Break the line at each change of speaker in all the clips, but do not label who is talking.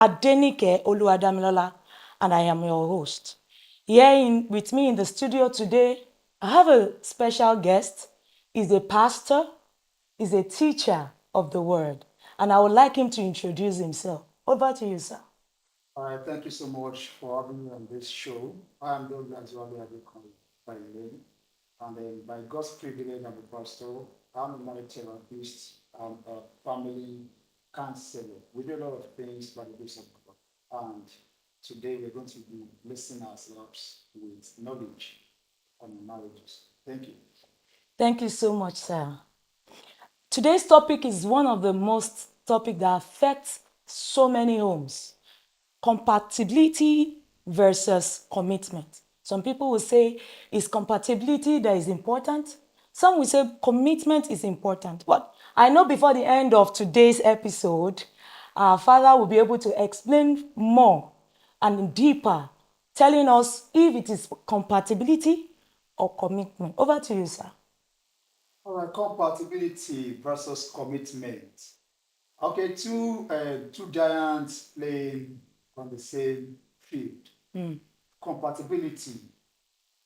Adenike Oludamilola, and I am your host. Here with me in the studio today, I have a special guest. He's a pastor, he's a teacher of the word, and I would like him to introduce himself. Over to you, sir.
All right, thank you so much for having me on this show. I am doing Adewale by name, and then by God's privilege, I'm a pastor. I'm a marriage therapist. I'm a family counselor. We do a lot of things by the grace of God. And today we're going to be blessing ourselves with knowledge on marriages. Thank you.
Thank you so much, sir. Today's topic is one of the most topic that affects so many homes. Compatibility versus commitment. Some people will say it's compatibility that is important. Some will say commitment is important. But I know before the end of today's episode, our father will be able to explain more and deeper, telling us if it is compatibility or commitment. Over to you, sir.
All right, compatibility versus commitment. Okay, two giants playing on the same field. Compatibility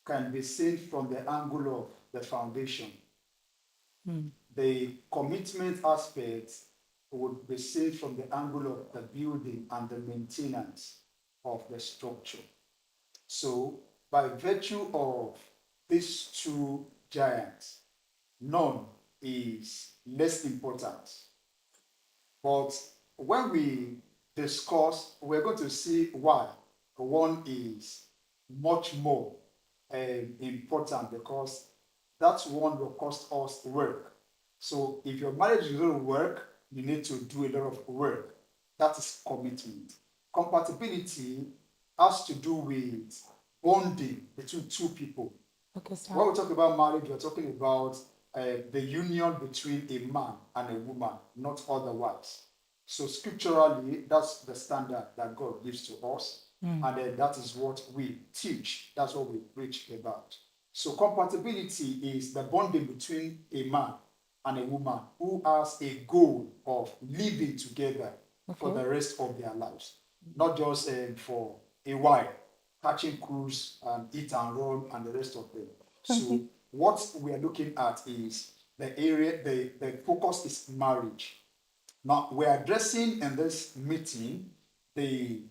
can be seen from the angle of the foundation. The commitment aspect would be seen from the angle of the building and the maintenance of the structure. So, by virtue of these two giants, none is less important. But when we discuss, we're going to see why one is much more important, because that one will cost us work. So if your marriage is going to work, you need to do a lot of work. That is commitment. Compatibility has to do with bonding between two people.
Okay, sir.
When we talk about marriage, we're talking about the union between a man and a woman, not otherwise. So scripturally, that's the standard that God gives to us, and that is what we teach. That's what we preach about. So compatibility is the bonding between a man and a woman who has a goal of living together for the rest of their lives, not just for a while, catching cruise and eat and run and the rest of them. So what we are looking at is the area, the focus is marriage. Now we're addressing in this meeting the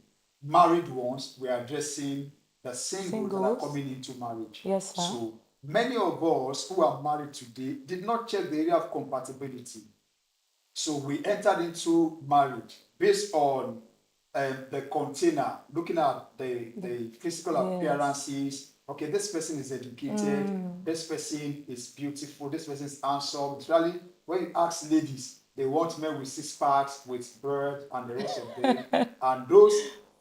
married ones, we're addressing the singles that are coming into marriage.
Yes, sir.
So many of us who are married today did not check the area of compatibility. So we entered into marriage based on the container, looking at the physical appearances. Okay, this person is educated, this person is beautiful, this person is handsome. It's really, when you ask ladies, they want men with six packs, with bird, and the rest of them. And those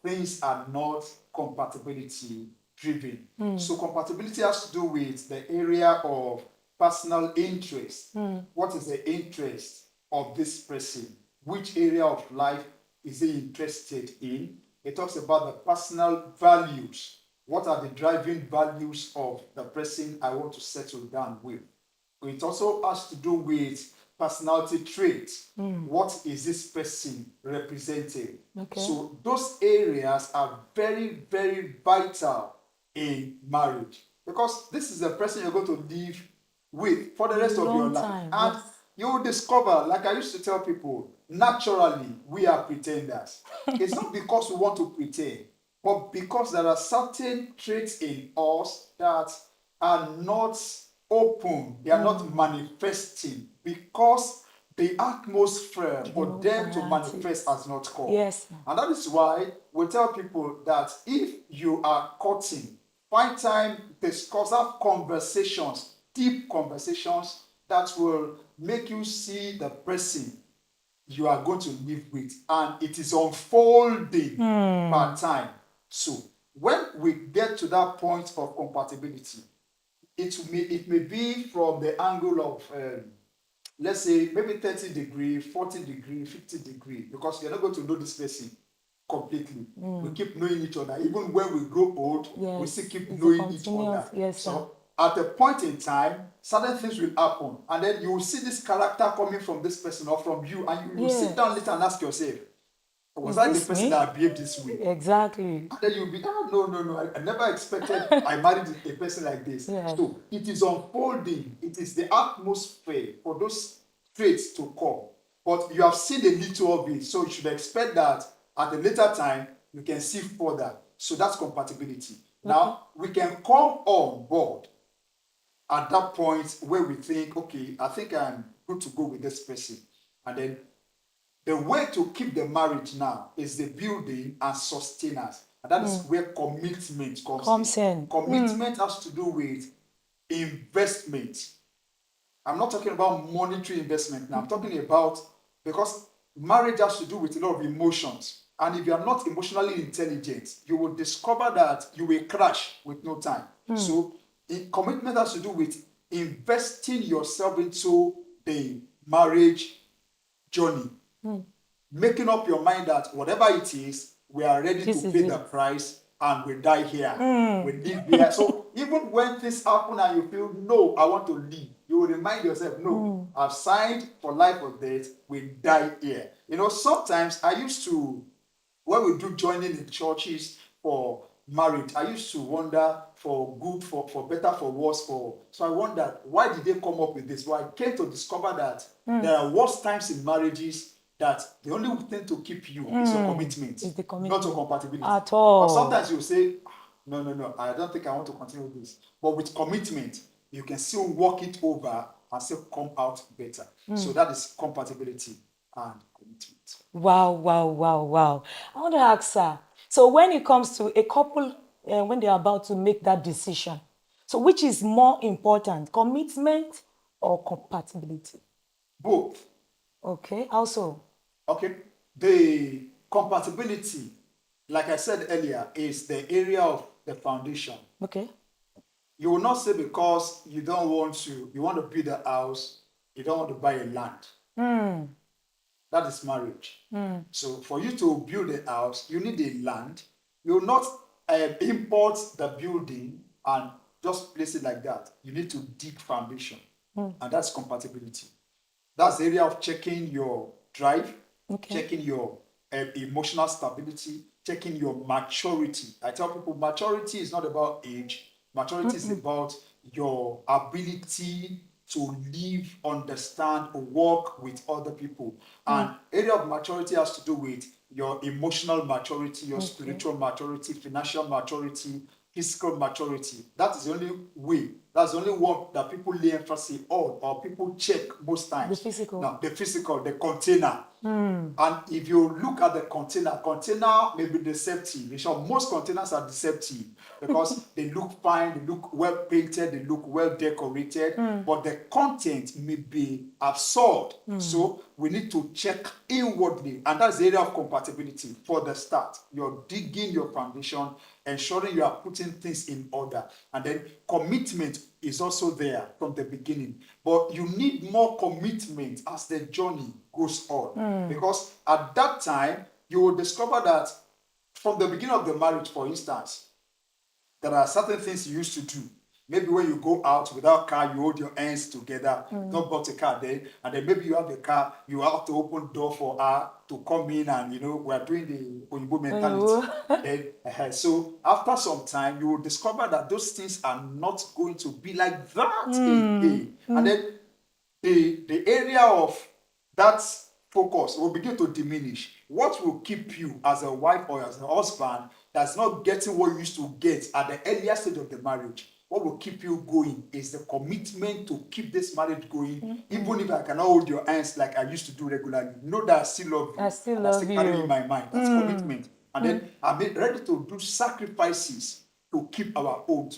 things are not compatibility driven. So compatibility has to do with the area of personal interest. What is the interest of this person? Which area of life is he interested in? It talks about the personal values. What are the driving values of the person I want to settle down with? It also has to do with personality traits. What is this person representing? Okay. So those areas are very, very vital in marriage, because this is the person you're going to live with for the rest of your life. And you will discover, like I used to tell people, naturally we are pretenders. It's not because we want to pretend, but because there are certain traits in us that are not open, they are not manifesting, because the atmosphere for them to manifest has not come.
Yes.
And that is why we tell people that if you are courting, find time, discuss, have conversations, deep conversations that will make you see the person you are going to live with, and it is unfolding by time. So when we get to that point of compatibility, it may be from the angle of let's say maybe 30-degree, 40-degree, 50-degree, because you're not going to know this person completely. We keep knowing each other. Even when we grow old, we still keep knowing each other.
Yes,
so at a point in time, certain things will happen, and then you will see this character coming from this person or from you, and you will sit down later and ask yourself, Was
Is
I the
this
person
me?
that behaved this way?
Exactly.
And then you'll be, no. I never expected I married a person like this.
Yeah.
So it is unfolding. It is the atmosphere for those traits to come. But you have seen a little of it. So you should expect that at a later time, you can see further. So that's compatibility. Now, we can come on board at that point where we think, okay, I think I'm good to go with this person. And then the way to keep the marriage now is the building and sustenance. And that is where commitment comes in. Commitment has to do with investment. I'm not talking about monetary investment now. I'm talking about, because marriage has to do with a lot of emotions. And if you are not emotionally intelligent, you will discover that you will crash with no time. So commitment has to do with investing yourself into the marriage journey. Making up your mind that whatever it is, we are ready to pay the price and we die here. We live here. So even when things happen and you feel, no, I want to leave, you will remind yourself, no, I've signed for life or death, we die here. You know, sometimes I used to, when we do joining in churches for marriage, I used to wonder, for good, for better, for worse, so I wondered, why did they come up with this? Well, I came to discover that there are worse times in marriages that the only thing to keep you is your commitment, not your compatibility.
At all.
But sometimes you say, no, I don't think I want to continue with this. But with commitment, you can still walk it over and still come out better. So that is compatibility and commitment.
Wow. I want to ask, sir, so when it comes to a couple, when they're about to make that decision, so which is more important, commitment or compatibility?
Both.
Okay, also.
Okay. The compatibility, like I said earlier, is the area of the foundation.
Okay.
You will not say because you want to build a house, you don't want to buy a land. That is marriage. So for you to build a house, you need a land. You will not import the building and just place it like that. You need to dig foundation. And that's compatibility. That's the area of checking your drive, checking your emotional stability, checking your maturity. I tell people maturity is not about age. Maturity is about your ability to live, understand, work with other people. And area of maturity has to do with your emotional maturity, your spiritual maturity, financial maturity, physical maturity. That is the only way. That's the only one that people lay emphasis on, or people check most times.
The physical.
Now, the physical, the container. And if you look at the container may be deceptive. In short, most containers are deceptive because they look fine, they look well painted, they look well decorated, but the content may be absurd. So we need to check inwardly, and that's the area of compatibility for the start. You're digging your foundation, ensuring you are putting things in order, and then commitment is also there from the beginning. But you need more commitment as the journey goes on, because at that time you will discover that from the beginning of the marriage, for instance, there are certain things you used to do. Maybe when you go out without car, you hold your hands together. Not bought a car then, and then maybe you have a car, you have to open door for her to come in, and we are doing the Oyinbo mentality. Then, so after some time, you will discover that those things are not going to be like that again. And then the area of that focus will begin to diminish. What will keep you as a wife or as a husband that's not getting what you used to get at the earlier stage of the marriage? What will keep you going is the commitment to keep this marriage going, even if I cannot hold your hands like I used to do regularly. Know that I still love you.
I still love
carry you
you
in my mind. That's commitment. And then I'm ready to do sacrifices to keep our home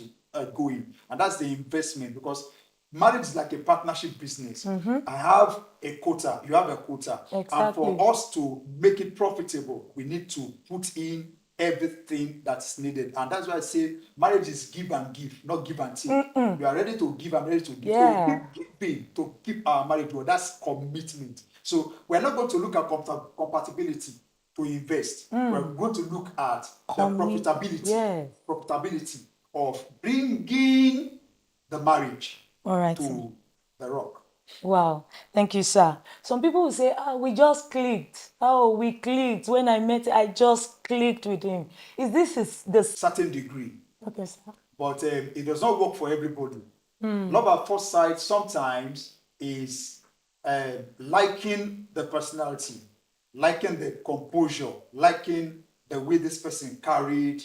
going. And that's the investment, because marriage is like a partnership business. I have a quota, you have a quota.
Exactly.
And for us to make it profitable, we need to put in everything that's needed. And that's why I say marriage is give and give, not give and take. You are ready to give, I'm ready to give.
Yeah.
So we give to keep our marriage well. That's commitment. So we're not going to look at compatibility to invest. We're going to look at the profitability. Profitability of bringing the marriage
All right,
to the rock.
Wow, thank you, sir. Some people will say, we just clicked. Oh, we clicked. When I met, I just clicked with him. Is this is the
certain degree,
okay, sir?
but it does not work for everybody. Love at first sight sometimes is liking the personality, liking the composure, liking the way this person carried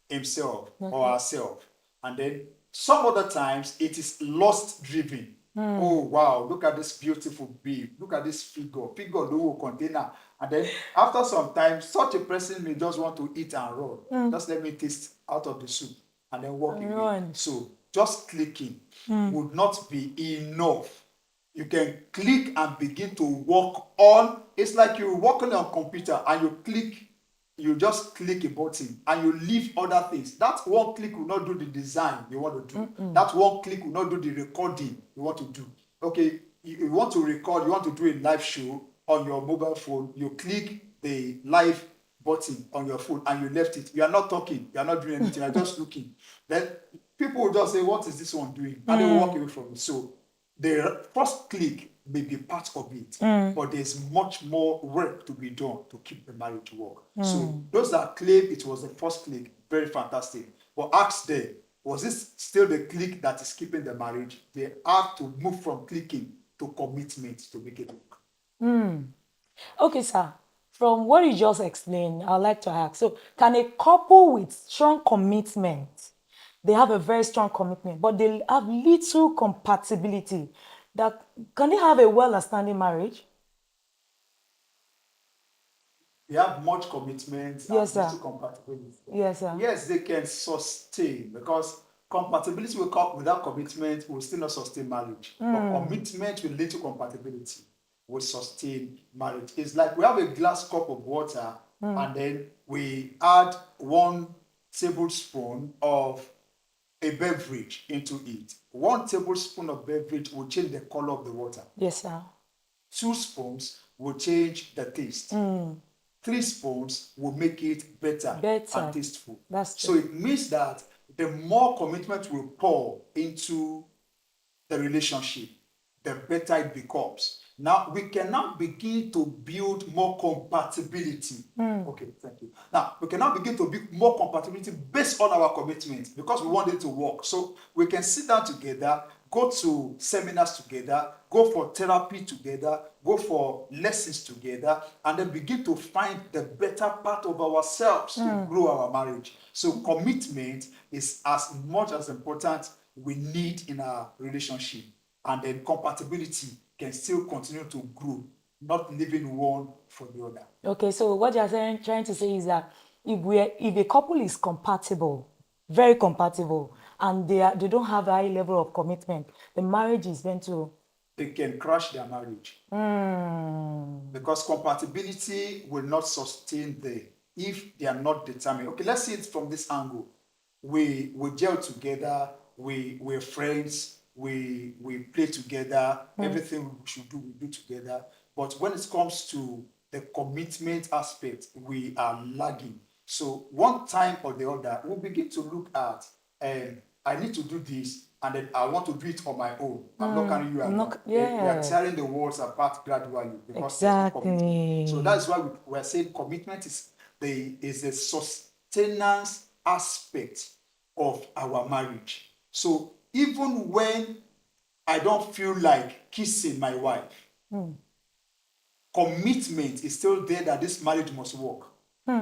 himself or herself. And then some other times it is lust driven. Oh wow, look at this beautiful babe, look at this figure low container. And then after some time, such a person may just want to eat and run. Just let me taste out of the soup and then walk away.
Run.
So just clicking would not be enough. You can click and begin to work on. It's like you're working on a computer and you click, you just click a button and you leave other things. That one click will not do the design you want to do. That one click will not do the recording you want to do. Okay, you want to record, you want to do a live show on your mobile phone, you click the live button on your phone and you left it. You are not talking, you are not doing anything, you are just looking. Then people will just say, what is this one doing? And they will walk away from it. So the first click may be part of it, but there's much more work to be done to keep the marriage work. So those that claim it was the first click, very fantastic. But ask them, was this still the click that is keeping the marriage? They have to move from clicking to commitment to make it work.
Okay, sir. From what you just explained, I'd like to ask. So, can a couple with strong commitment, they have a very strong commitment, but they have little compatibility, that can they have a well-understanding marriage?
They have much commitment
Yes,
and
sir.
little compatibility.
Yes, sir.
Yes, they can sustain because compatibility without commitment will still not sustain marriage. But commitment with little compatibility will sustain marriage. It's like we have a glass cup of water and then we add 1 tablespoon of a beverage into it. 1 tablespoon of beverage will change the color of the water.
Yes, sir.
2 spoons will change the taste. 3 spoons will make it better and tasteful.
That's
so
true.
it means that the more commitment we pour into the relationship, the better it becomes. Now we can now begin to build more compatibility. Okay, thank you. Now we can now begin to build more compatibility based on our commitment because we want it to work. So we can sit down together, go to seminars together, go for therapy together, go for lessons together, and then begin to find the better part of ourselves to grow our marriage. So commitment is as much as important we need in our relationship, and then compatibility can still continue to grow, not leaving one for the other.
Okay, so what you're trying to say is that if a couple is compatible, very compatible, and they don't have a high level of commitment, the marriage is going to
They can crash their marriage because compatibility will not sustain them if they are not determined. Okay, let's see it from this angle. We gel together, we're friends, we play together, everything we should do, we do together. But when it comes to the commitment aspect, we are lagging. So one time or the other, we'll begin to look at, I need to do this, and then I want to do it on my own. I'm not carrying you along. We are tearing the walls apart gradually because there's no commitment. So that's why we're saying commitment is a sustenance aspect of our marriage. So even when I don't feel like kissing my wife, commitment is still there that this marriage must work.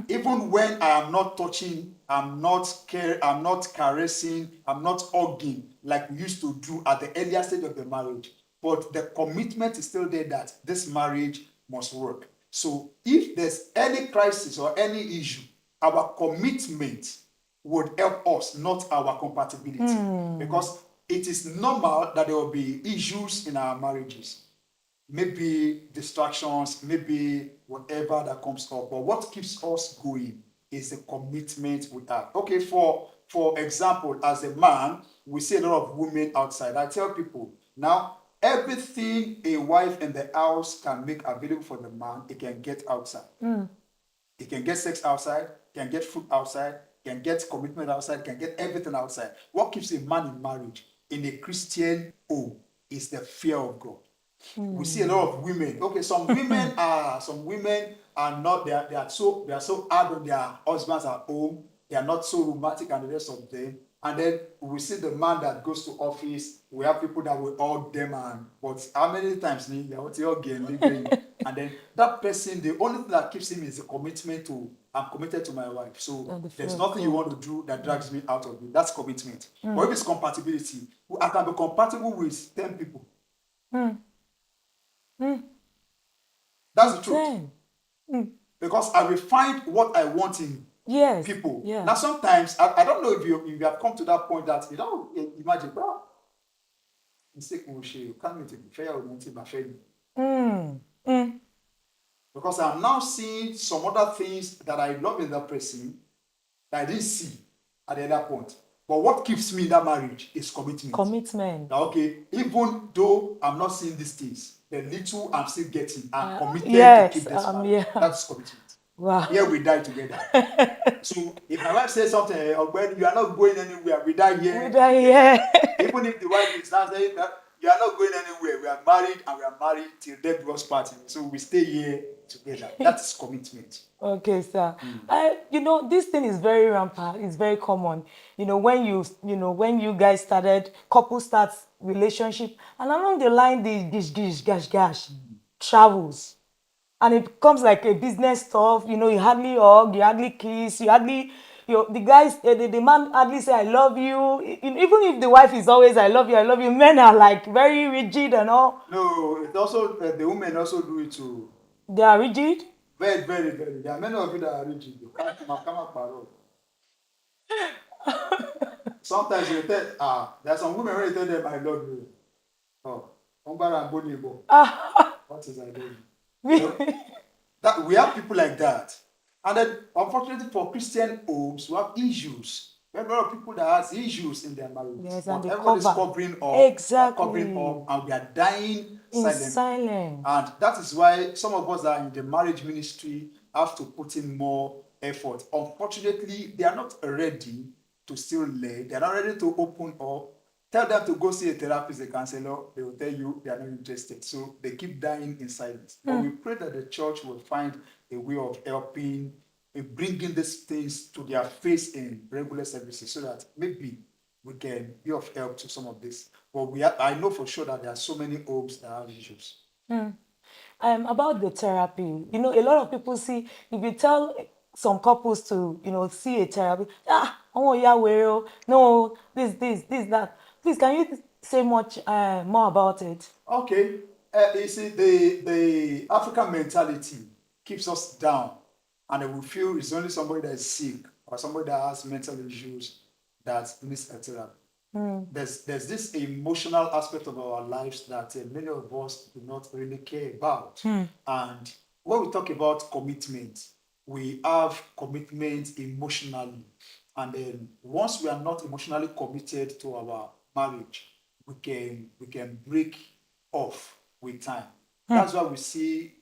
Even when I am not touching, I'm not caressing, I'm not hugging like we used to do at the earlier stage of the marriage, but the commitment is still there that this marriage must work. So if there's any crisis or any issue, our commitment would help us, not our compatibility. Because it is normal that there will be issues in our marriages. Maybe distractions, maybe whatever that comes up. But what keeps us going is the commitment we have. Okay, for example, as a man, we see a lot of women outside. I tell people, now, everything a wife in the house can make available for the man, it can get outside. It can get sex outside, can get food outside, can get commitment outside, can get everything outside. What keeps a man in marriage in a Christian home is the fear of God. We see a lot of women. Okay, some women are not, they are so hard on their husbands at home. They are not so romantic and the rest of them. And then we see the man that goes to office. We have people that will hug them, and but how many times they want to hug and leave, and then that person, the only thing that keeps him is the commitment to, I'm committed to my wife. So there's nothing you want to do that drags me out of it. That's commitment. But if it's compatibility, I can be compatible with 10 people. That's the truth. Because I will find what I want in people.
Yeah.
Now, sometimes, I don't know if you have come to that point that, imagine, bro, mistake will show you can't meet a fair or my friend. Because I'm now seeing some other things that I love in that person that I didn't see at the other point. But what keeps me in that marriage is commitment. Now, okay, even though I'm not seeing these things, the little I'm still getting, I'm committed to keep this marriage. That's commitment. Wow. Here we die together. So if my wife says something, when you are not going anywhere, we die here. Even if the wife is not saying that you are not going anywhere, we are married and we are married till death do us part. So we stay here together. That's commitment. Okay, sir. This thing is very rampant. It's very common. When you guys started, couple starts relationship, and along the line, the gish gash travels. And it becomes like a business stuff. You hardly hug, you hardly kiss, you hardly, the guys, the man hardly say I love you. Even if the wife is always I love you. Men are like very rigid and all. No, it also the women also do it too. They are rigid. Very, very, very. There are many of you that are rigid. Sometimes you tell there are some women when you tell them I love you. Oh, what is I love you? That we have people like that. And then, unfortunately, for Christian homes, we have issues. We have a lot of people that has issues in their marriage. Yes, but everyone is covering up, and we are dying in silence. And that is why some of us that are in the marriage ministry have to put in more effort. Unfortunately, they are not ready to still learn. They are not ready to open up. Tell them to go see a therapist, a counselor, they will tell you they are not interested. So they keep dying in silence. But we pray that the church will find a way of helping, bringing these things to their face in regular services so that maybe we can be of help to some of this. But I know for sure that there are so many homes that have issues. About the therapy, a lot of people see, if you tell some couples to, see a therapist, oh yeah, well, no, this, that. Please, can you say much more about it? Okay. You see, the African mentality keeps us down, and we feel it's only somebody that is sick or somebody that has mental issues that needs a therapy. There's this emotional aspect of our lives that many of us do not really care about. And when we talk about commitment, we have commitment emotionally. And then once we are not emotionally committed to our marriage, we can break off with time. That's why we see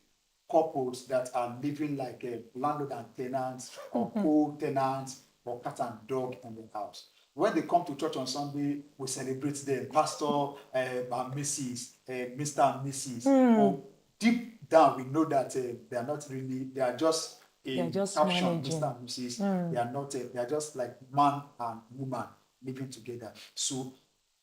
couples that are living like a landlord and tenants or co-tenants or cat and dog in the house. When they come to church on Sunday, we celebrate them, Pastor and Mrs., Mr. and Mrs. But deep down, we know that they are not really, they are just a caption, Mr. and Mrs. They are not, they are just like man and woman living together. So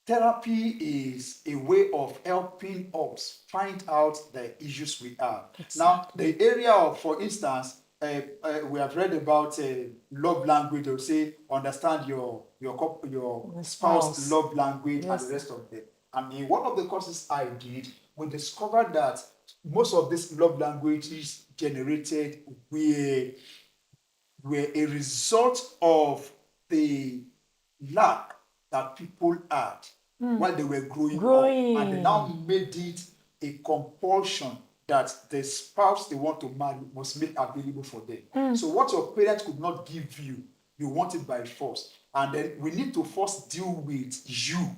therapy is a way of helping us find out the issues we have. Now, the area of, for instance, we have read about love language. They'll say understand your spouse love language and the rest of them. And in one of the courses I did, we discovered that most of these love languages generated were a result of the lack that people had while they were growing up, and they now made it a compulsion that the spouse they want to marry must make available for them. So what your parents could not give you, you want it by force. And then we need to first deal with you,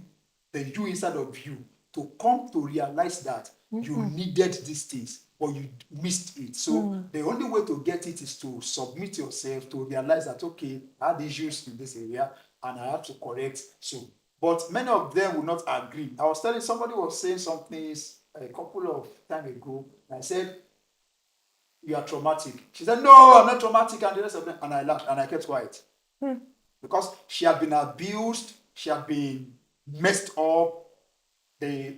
the you inside of you, to come to realize that you needed these things, but you missed it. So the only way to get it is to submit yourself, to realize that, okay, I had issues in this area and I have to correct. So, but many of them will not agree. I was telling somebody was saying some things a couple of time ago, and I said, "You are traumatic." She said, "No, I'm not traumatic," and the rest of them, and I laughed and I kept quiet. Because she had been abused, she had been messed up,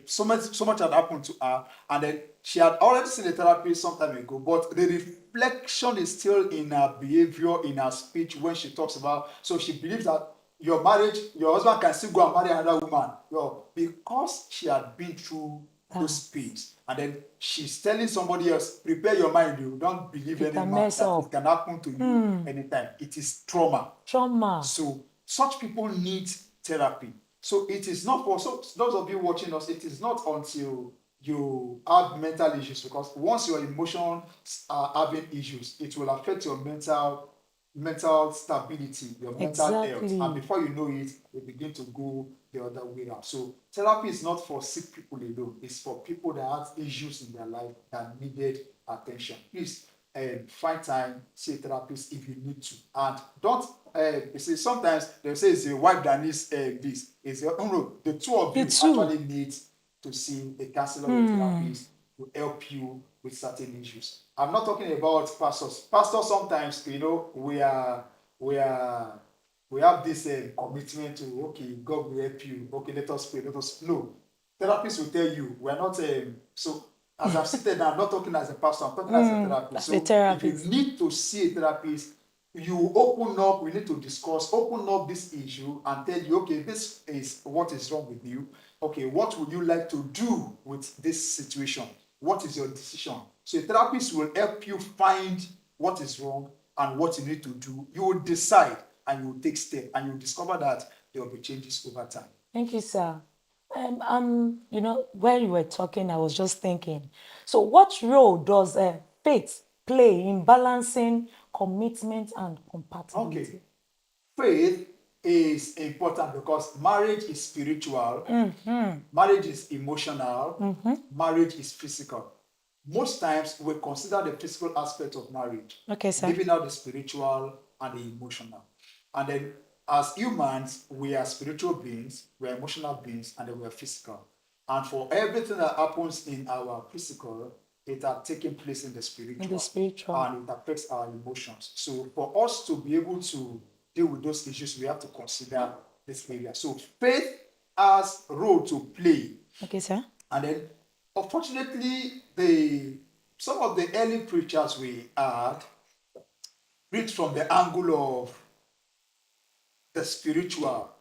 so much had happened to her, and then she had already seen a therapist some time ago, but the reflection is still in her behavior, in her speech when she talks about. So she believes that your marriage, your husband can still go and marry another woman, because she had been through those pains, and then she's telling somebody else, "Prepare your mind, you don't believe
It
any
can
man
mess
that
up.
it can happen to you anytime." It is trauma. So such people need therapy. So it is not for, so those of you watching us, it is not until you have mental issues, because once your emotions are having issues, it will affect your mental stability, your mental health, and
Exactly.
before you know it, you begin to go the other way around. So therapy is not for sick people alone, it's for people that have issues in their life that needed attention. Please find time, see a therapist if you need to, and don't you see, sometimes they'll say it's a wife that needs this. It's a, oh no, the two of
The
you
two.
actually need to see a counselor or a therapist to help you with certain issues. I'm not talking about pastors. Pastors sometimes, we are we have this commitment to, okay, God will help you. Okay, let us pray. Let us, no. Therapists will tell you we're not so. As I'm seated now, I'm not talking as a pastor, I'm talking as a therapist.
As a
So if you
therapist.
need to see a therapist, you open up, we need to discuss, open up this issue and tell you, okay, this is what is wrong with you. Okay, what would you like to do with this situation? What is your decision? So a therapist will help you find what is wrong and what you need to do. You will decide and you will take steps, and you will discover that there will be changes over time.
Thank you, sir. While you were talking, I was just thinking. So, what role does faith play in balancing commitment and compatibility?
Okay, faith is important because marriage is spiritual, marriage is emotional, marriage is physical. Most times we consider the physical aspect of marriage,
Okay, sir.
leaving out the spiritual and the emotional. And then as humans, we are spiritual beings, we are emotional beings, and then we are physical. And for everything that happens in our physical, it has taken place in the spiritual, and it affects our emotions. So for us to be able to deal with those issues, we have to consider this area. So faith has a role to play.
Okay, sir.
And then unfortunately, the some of the early preachers we had preached from the angle of the spiritual,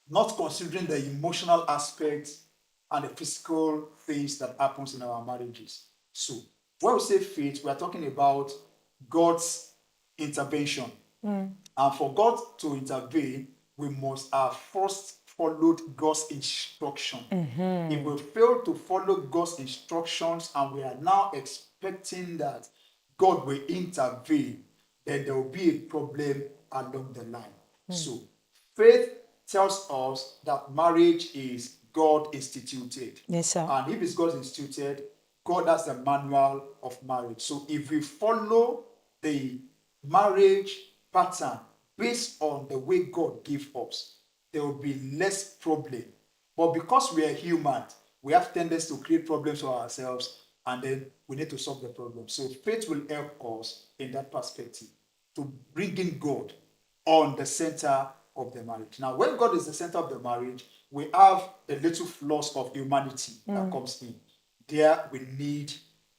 not considering the emotional aspects and the physical things that happens in our marriages. So when we say faith, we are talking about God's intervention. And for God to intervene, we must have first followed God's instruction. If we fail to follow God's instructions and we are now expecting that God will intervene, then there will be a problem along the line. So faith tells us that marriage is God instituted.
Yes, sir.
And if it's God instituted, God has the manual of marriage. So if we follow the marriage pattern based on the way God gave us, there will be less problem. But because we are human, we have tendency to create problems for ourselves, and then we need to solve the problem. So faith will help us in that perspective to bring in God on the center of the marriage. Now, when God is the center of the marriage, we have the little flaws of humanity that comes in. There we need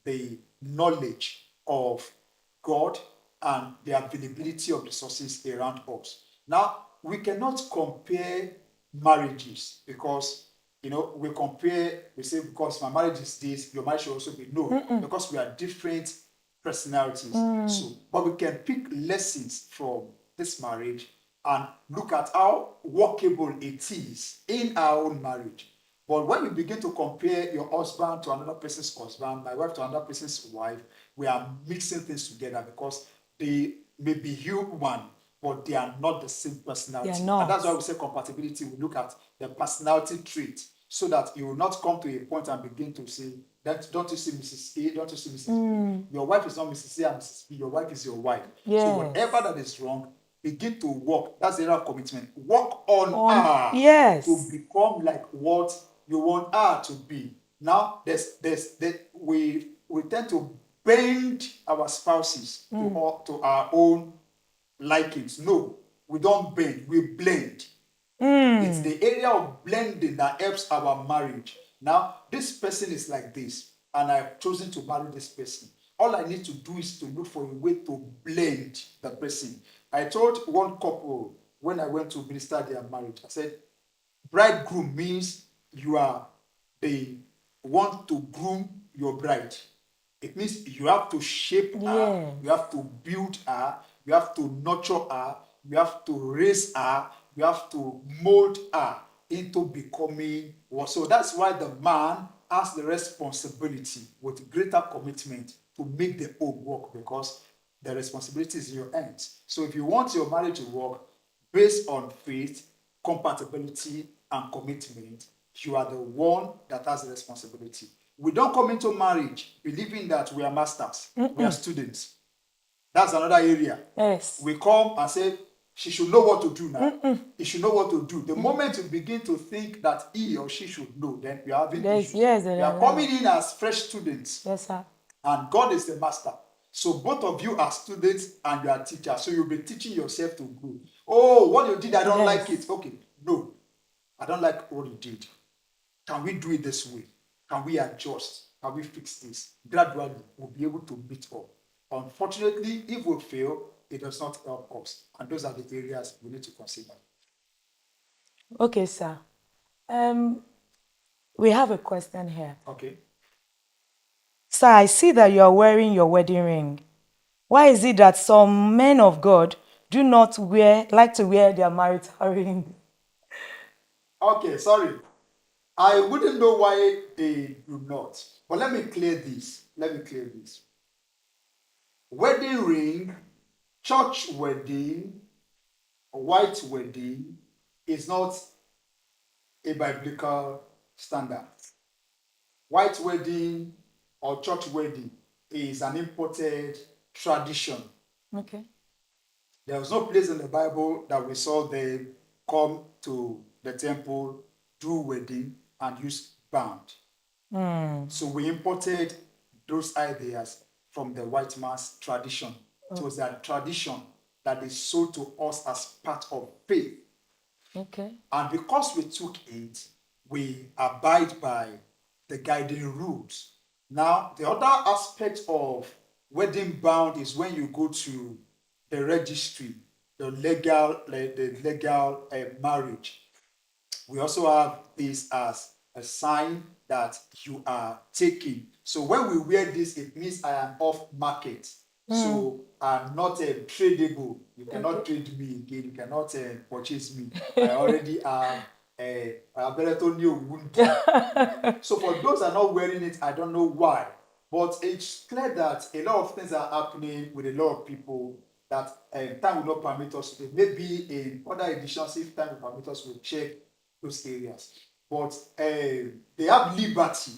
the knowledge of God and the availability of resources around us. Now, we cannot compare marriages because, we compare, we say, because my marriage is this, your marriage should also be. No, because we are different personalities. So, but we can pick lessons from this marriage and look at how workable it is in our own marriage. But when you begin to compare your husband to another person's husband, my wife to another person's wife, we are mixing things together because they may be human, but they are not the same personality.
They are not.
And that's why we say compatibility. We look at the personality trait so that you will not come to a point and begin to say, that don't you see Mrs. A, don't you see Mrs. B? Your wife is not Mrs. A and Mrs. B, your wife is your wife.
Yes.
So whatever that is wrong, begin to work. That's the area of commitment. Work on her
Yes.
to become like what you want her to be. Now, we tend to bend our spouses to our own likings. No, we don't bend, we blend. It's the area of blending that helps our marriage. Now, this person is like this, and I've chosen to marry this person. All I need to do is to look for a way to blend the person. I told one couple when I went to minister their marriage, I said, bridegroom means you are the one to groom your bride. It means you have to shape her,
Yes.
you have to build her, you have to nurture her, you have to raise her, you have to mold her into becoming one. So that's why the man has the responsibility with greater commitment to make the home work, because the responsibility is in your hands. So if you want your marriage to work based on faith, compatibility, and commitment, you are the one that has the responsibility. We don't come into marriage believing that we are masters, we are students. That's another area.
Yes.
We come and say, she should know what to do now. He should know what to do. The moment you begin to think that he or she should know, then we are having issues.
Yes,
we are coming in as fresh students.
Yes, sir.
And God is the master. So both of you are students and you are teachers. So you'll be teaching yourself to grow. Oh, what you did, I don't like it. Okay, no, I don't like what you did. Can we do it this way? Can we adjust? Can we fix this? Gradually, we'll be able to meet up. Unfortunately, if we fail, it does not help us. And those are the areas we need to consider.
Okay, sir. We have a question here.
Okay.
Sir, I see that you are wearing your wedding ring. Why is it that some men of God do not like to wear their marital ring?
Okay, sorry. I wouldn't know why they do not. But let me clear this. Wedding ring, church wedding, white wedding is not a biblical standard. White wedding or church wedding is an imported tradition.
Okay.
There was no place in the Bible that we saw them come to the temple, do wedding, and use band. So we imported those ideas from the white man's tradition. It was that tradition that is sold to us as part of faith.
Okay.
And because we took it, we abide by the guiding rules. Now, the other aspect of wedding bound is when you go to the registry, the legal marriage. We also have this as a sign that you are taking. So when we wear this, it means I am off market. So I'm not tradable. You cannot trade me again. You cannot purchase me. I already have a wound. So for those that are not wearing it, I don't know why. But it's clear that a lot of things are happening with a lot of people that time will not permit us to. Maybe in other editions, if time will permit us, we'll check those areas. But they have liberty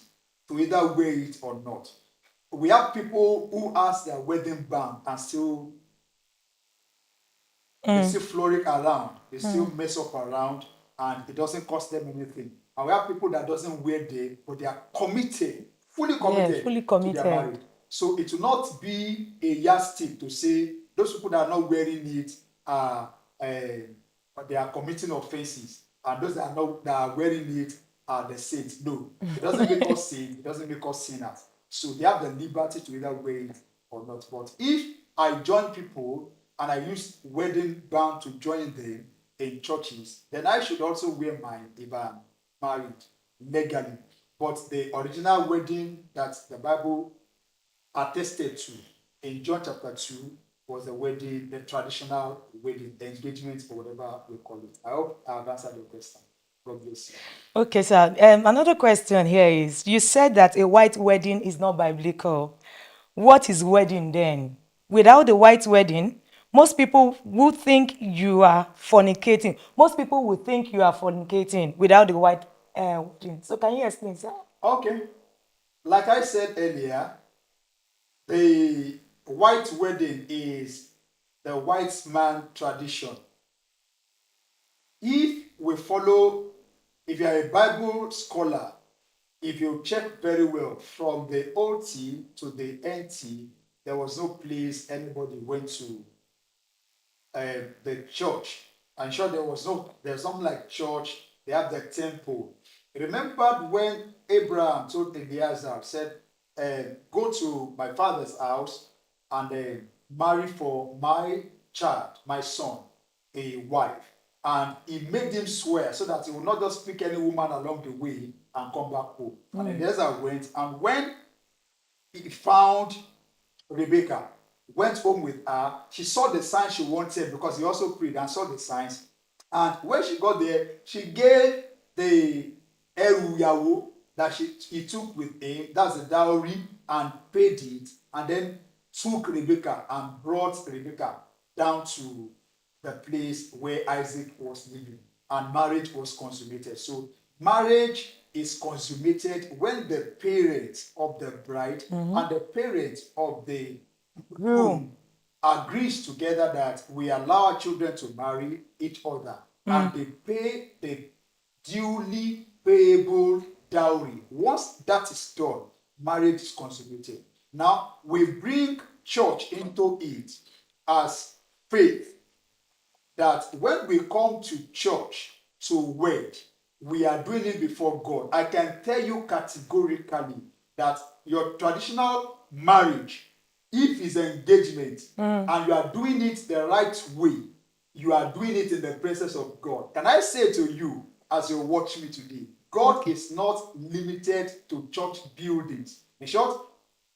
to either wear it or not. We have people who ask their wedding band and still they still flourish around, they still mess up around, and it doesn't cost them anything. And we have people that doesn't wear them, but they are committed, fully committed,
fully
to
committed.
their marriage. So it will not be a yardstick to say those people that are not wearing it are they are committing offenses, and those that are wearing it are the saints. No, it doesn't make us saints, it doesn't make us sinners. So they have the liberty to either wear it or not. But if I join people and I use wedding band to join them in churches, then I should also wear mine if I'm married legally. But the original wedding that the Bible attested to in John chapter 2 was the wedding, the traditional wedding, the engagement, or whatever we call it. I hope I have answered your question. God bless you.
Okay, sir. Another question here is, you said that a white wedding is not biblical. What is wedding then? Without the white wedding, most people would think you are fornicating. Most people would think you are fornicating without the white wedding. So can you explain, sir?
Okay. Like I said earlier, the white wedding is the white man tradition. If we follow, if you are a Bible scholar, if you check very well, from the OT to the NT, there was no place anybody went to the church. I'm sure there's something like church, they have the temple. Remember when Abraham told Eliezer, said, go to my father's house and marry for my child, my son, a wife. And he made him swear so that he will not just pick any woman along the way and come back home. And Eliezer went, and when he found Rebecca, went home with her. She saw the signs she wanted because he also prayed and saw the signs. And when she got there, she gave the eruyawo that he took with him, that's the dowry, and paid it, and then took Rebecca and brought Rebecca down to the place where Isaac was living, and marriage was consummated. So marriage is consummated when the parents of the bride and the parents of the groom agrees together that we allow our children to marry each other, and they pay the duly payable dowry. Once that is done, marriage is consummated. Now we bring church into it as faith, that when we come to church to wed, we are doing it before God. I can tell you categorically that your traditional marriage, if it's engagement and you are doing it the right way, you are doing it in the presence of God. Can I say to you, as you watch me today, God is not limited to church buildings. In short,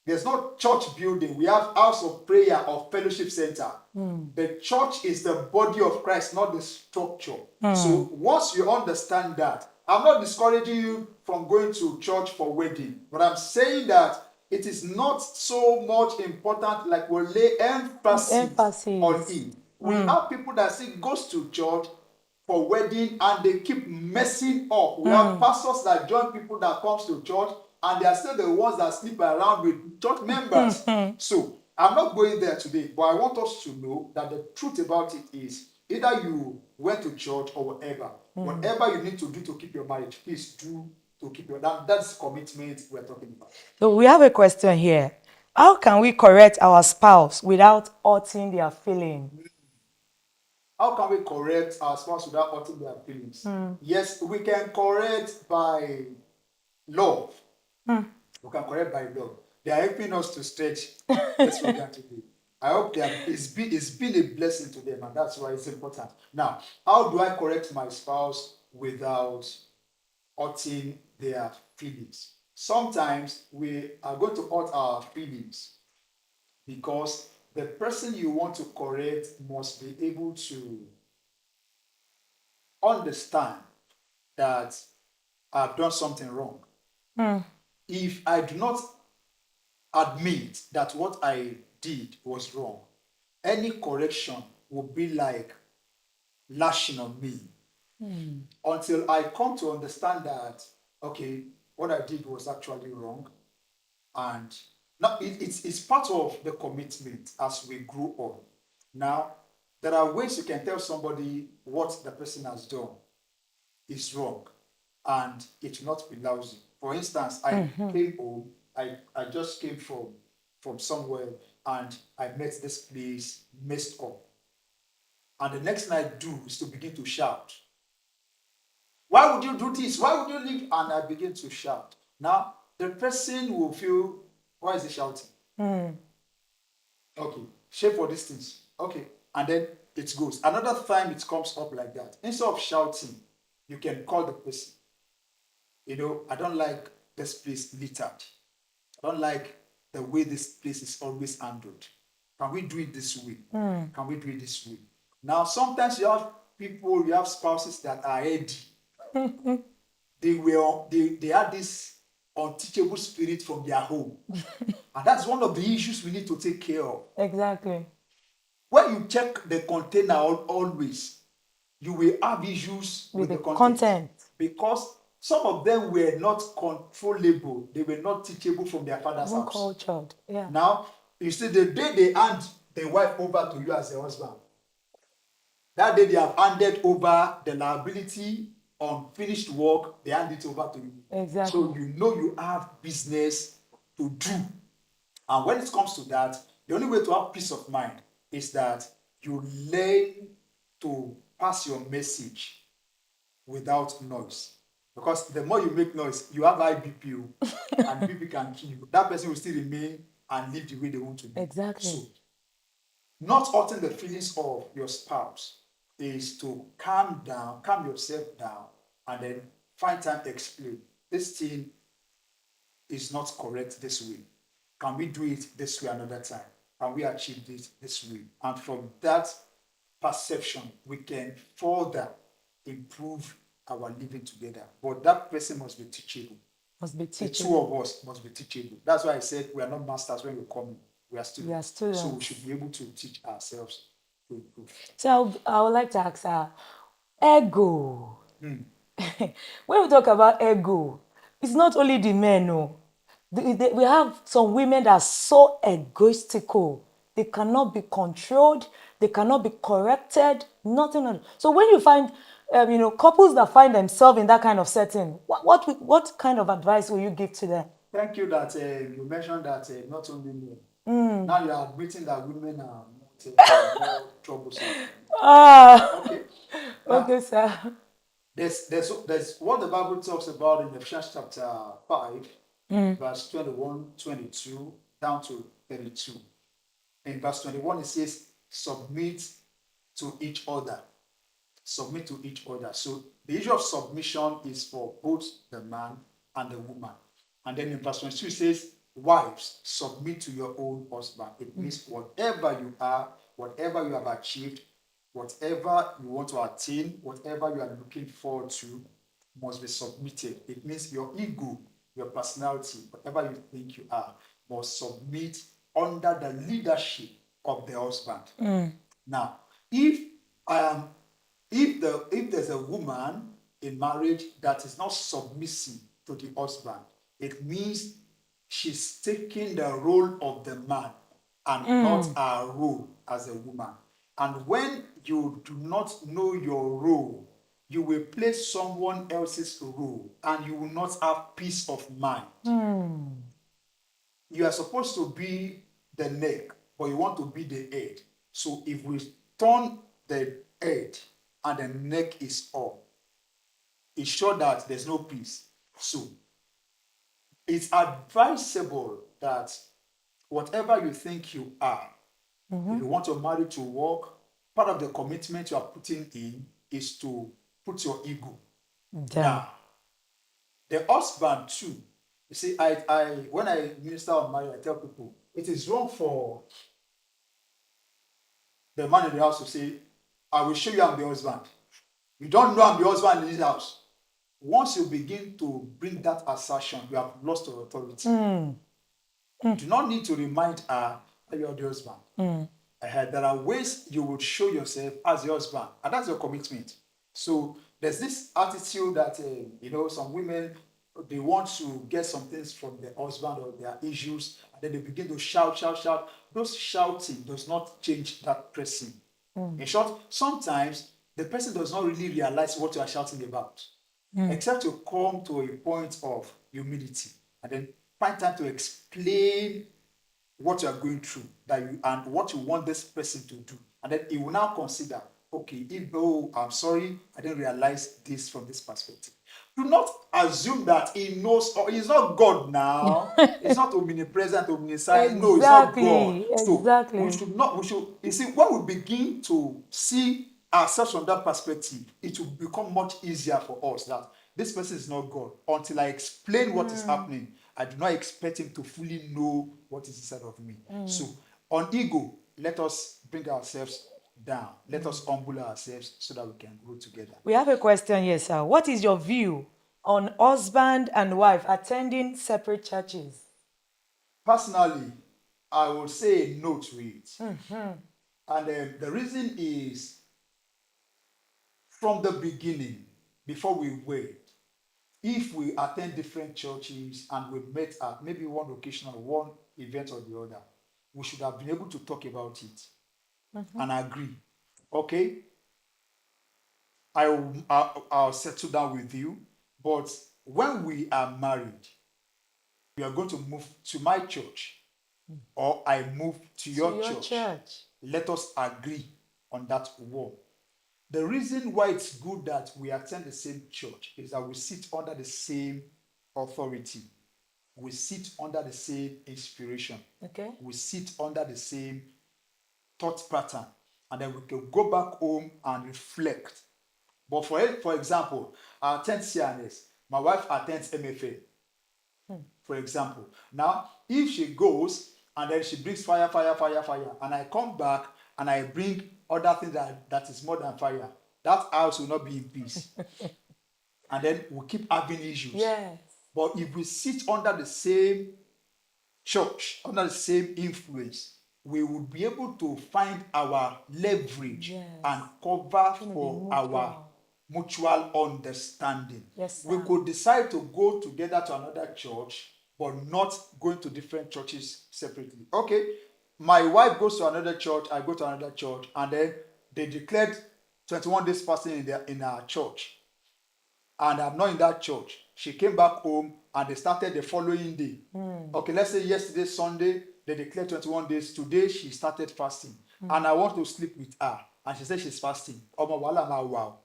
there's not church building. We have house of prayer or fellowship center. The church is the body of Christ, not the structure. So once you understand that, I'm not discouraging you from going to church for wedding, but I'm saying that it is not so much important, like we'll lay emphasis on it. We have people that say goes to church for wedding and they keep messing up. We have pastors that join people that comes to church and they are still the ones that sleep around with church members. So I'm not going there today, but I want us to know that the truth about it is either you went to church or whatever you need to do to keep your marriage, please do to keep your that's commitment we're talking about.
So we have a question here. How can we correct our spouse without hurting their feelings?
How can we correct our spouse without hurting their feelings? Yes, we can correct by love. We can correct by love. They are helping us to stretch this program today. I hope it's been a blessing to them, and that's why it's important. Now, how do I correct my spouse without hurting their feelings? Sometimes we are going to hurt our feelings because the person you want to correct must be able to understand that I've done something wrong. If I do not admit that what I did was wrong, any correction will be like lashing on me until I come to understand that, okay, what I did was actually wrong. And now it's part of the commitment as we grow on. Now, there are ways you can tell somebody what the person has done is wrong and it will not be lousy. For instance, I came home, I just came from somewhere and I met this place messed up. And the next thing I do is to begin to shout. Why would you do this? Why would you leave? And I begin to shout. Now, the person will feel, why is he shouting? Okay, shape for distance. Okay, and then it goes. Another time it comes up like that. Instead of shouting, you can call the person. I don't like this place littered. I don't like the way this place is always handled. Can we do it this way? Can we do it this way? Now, sometimes you have spouses that are heady. They had this unteachable spirit from their home. And that's one of the issues we need to take care of.
Exactly.
When you check the container always, you will have issues with the content. Because some of them were not controllable. They were not teachable from their father's house.
Cultured. Yeah.
Now, you see, the day they hand the wife over to you as a husband, that day they have handed over the liability unfinished work, they hand it over to you.
Exactly.
So you know you have business to do. And when it comes to that, the only way to have peace of mind is that you learn to pass your message without noise. Because the more you make noise, you have high BPO, and BP can kill you. That person will still remain and live the way they want to live.
Exactly.
So, not hurting the feelings of your spouse is to calm down, calm yourself down, and then find time to explain. This thing is not correct this way. Can we do it this way another time? Can we achieve this way? And from that perception, we can further improve our living together. But that person must be teachable.
Must be
The
teachable.
two of us must be teachable. That's why I said we are not masters when we come in. We are students.
We are students.
So we should be able to teach ourselves to improve.
So I would like to ask her, ego. When we talk about ego, it's not only the men, no. We have some women that are so egoistical. They cannot be controlled. They cannot be corrected. Nothing. So when you find, couples that find themselves in that kind of setting, what kind of advice will you give to them?
Thank you that you mentioned that not only men. Now you are admitting that women are more troublesome. Okay. Now,
Okay, sir.
there's what the Bible talks about in Ephesians chapter 5, verse 21, 22, down to 32. In verse 21, it says, submit to each other. Submit to each other. So the issue of submission is for both the man and the woman. And then in verse 22, it says, wives, submit to your own husband. It means whatever you are, whatever you have achieved, whatever you want to attain, whatever you are looking forward to, must be submitted. It means your ego, your personality, whatever you think you are, must submit under the leadership of the husband. Now, if there's a woman in marriage that is not submissive to the husband, it means she's taking the role of the man and not her role as a woman. And when you do not know your role, you will play someone else's role and you will not have peace of mind. You are supposed to be the neck, but you want to be the head. So if we turn the head and the neck is up, it's sure that there's no peace. So it's advisable that whatever you think you are, if you want your marriage to work, part of the commitment you are putting in is to put your ego down. The husband too. You see, when I minister on marriage, I tell people it is wrong for the man in the house to say, I will show you I'm the husband. You don't know I'm the husband in this house. Once you begin to bring that assertion, you have lost your authority. You do not need to remind her that you are the husband. There are ways you would show yourself as the husband, and that's your commitment. So there's this attitude that some women, they want to get some things from their husband or their issues, and then they begin to shout. Those shouting does not change that person. In short, sometimes the person does not really realize what you are shouting about, except to come to a point of humility and then find time to explain what you are going through and what you want this person to do. And then he will now consider, okay, I'm sorry, I didn't realize this from this perspective. Do not assume that he knows, or he's not God now. He's not omnipresent, omniscient. No, he's not God. So you see, when we begin to see ourselves from that perspective, it will become much easier for us that this person is not God. Until I explain what is happening, I do not expect him to fully know what is inside of me. So on ego, let us bring ourselves down. Let us humble ourselves so that we can grow together.
We have a question here, sir. What is your view on husband and wife attending separate churches?
Personally, I would say no to it. And the reason is, from the beginning, before we wed, if we attend different churches and we met at maybe one occasion or one event or the other, we should have been able to talk about it and agree. Okay, I'll settle down with you. But when we are married, we are going to move to my church, or I move to your church. Let us agree on that one. The reason why it's good that we attend the same church is that we sit under the same authority. We sit under the same inspiration.
Okay.
We sit under the same thought pattern. And then we can go back home and reflect. But for example, I attend CNS. My wife attends MFA. For example. Now, if she goes and then she brings fire, and I come back and I bring other things that is more than fire, that house will not be in peace. And then we'll keep having issues.
Yes.
But if we sit under the same church, under the same influence, we would be able to find our leverage,
yes,
and cover for our mutual understanding.
Yes,
we could decide to go together to another church, but not going to different churches separately. Okay, my wife goes to another church, I go to another church, and then they declared 21 days fasting in our church, and I'm not in that church. She came back home and they started the following day. Okay, let's say yesterday, Sunday, they declared 21 days. Today, she started fasting. And I want to sleep with her. And she said she's fasting. Wow.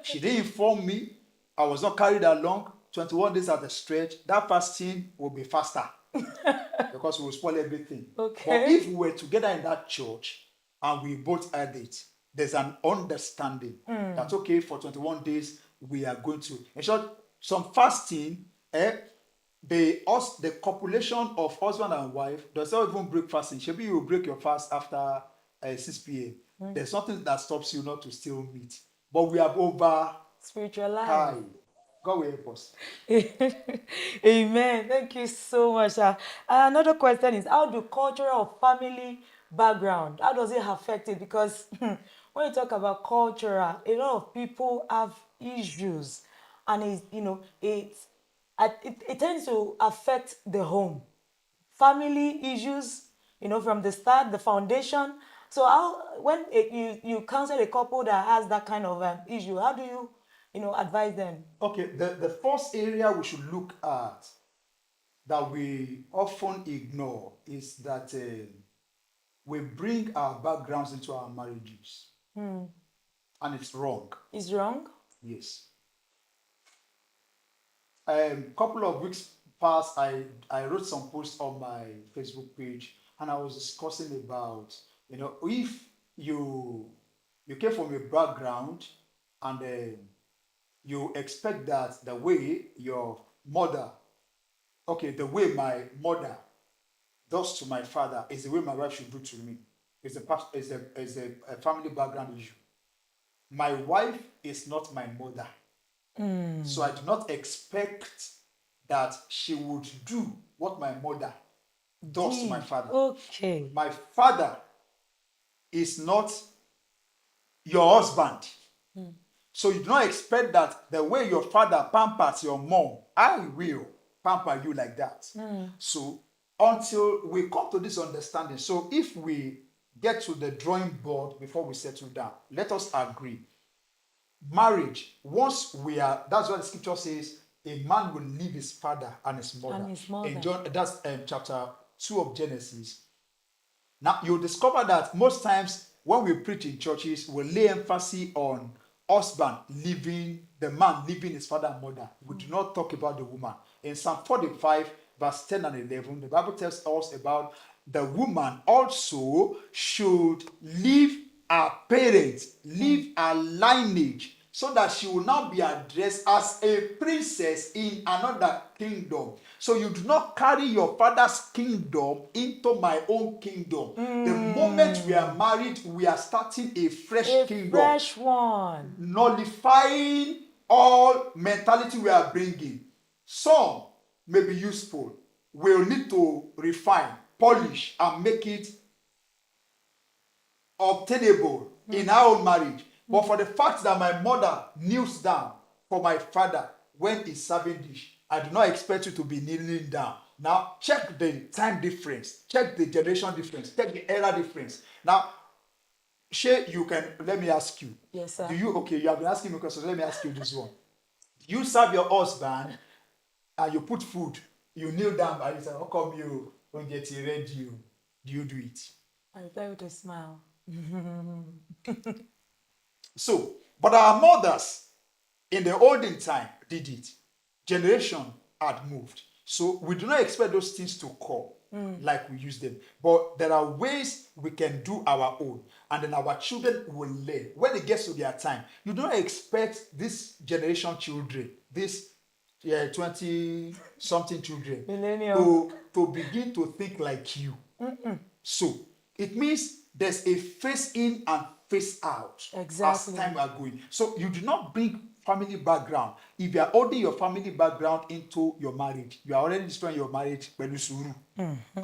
She didn't inform me. I was not carried along. 21 days at the stretch. That fasting will be faster. Because we will spoil everything.
Okay.
But if we were together in that church and we both had it, there's an understanding that, okay, for 21 days, we are going to. In short, some fasting, the copulation of husband and wife does not even break fasting. Maybe you break your fast after 6 p.m. There's nothing that stops you not to still meet. But we have over
spiritualized.
God will help us.
Amen. Thank you so much. Another question is, how do cultural or family background, how does it affect it? Because when you talk about cultural, a lot of people have issues, and it tends to affect the home. Family issues, from the start, the foundation. So when you counsel a couple that has that kind of issue, how do you, advise them?
Okay, the first area we should look at that we often ignore is that we bring our backgrounds into our marriages. And it's wrong.
It's wrong?
Yes. Couple of weeks past, I wrote some posts on my Facebook page, and I was discussing about, if you came from a background and you expect that the way your mother, the way my mother does to my father is the way my wife should do to me. It's a family background issue. My wife is not my mother. So I do not expect that she would do what my mother does to my father.
Okay.
My father is not your husband. So you do not expect that the way your father pampers your mom, I will pamper you like that. So until we come to this understanding, so if we get to the drawing board before we settle down, let us agree. Marriage, once we are, that's what the scripture says, a man will leave his father and his mother. In John, that's chapter 2 of Genesis. Now you'll discover that most times when we preach in churches, we lay emphasis on husband leaving, the man leaving his father and mother. We do not talk about the woman. In Psalm 45, verse 10 and 11, the Bible tells us about the woman also should leave her parents, leave her lineage, so that she will not be addressed as a princess in another kingdom. So you do not carry your father's kingdom into my own kingdom. The moment we are married, we are starting a fresh kingdom.
Fresh one.
Nullifying all mentality we are bringing. Some may be useful. We'll need to refine, polish, and make it obtainable in our own marriage. But for the fact that my mother kneels down for my father when he's serving dish, I do not expect you to be kneeling down. Now, check the time difference, check the generation difference, check the era difference. Now, Shay, you can, let me ask you.
Yes, sir.
Do you, okay, you have been asking me questions, let me ask you this one. You serve your husband and you put food, you kneel down and you say, how come you don't get it ready? Do you do it?
I reply with a smile.
So, but our mothers in the olden time did it. Generation had moved. So we do not expect those things to come like we use them. But there are ways we can do our own. And then our children will learn. When it gets to their time, you do not expect this generation children, this 20 something children,
Millennium.
to begin to think like you. So it means there's a phase in and phase out
Exactly.
as time are going. So you do not bring family background. If you are holding your family background into your marriage, you are already destroying your marriage.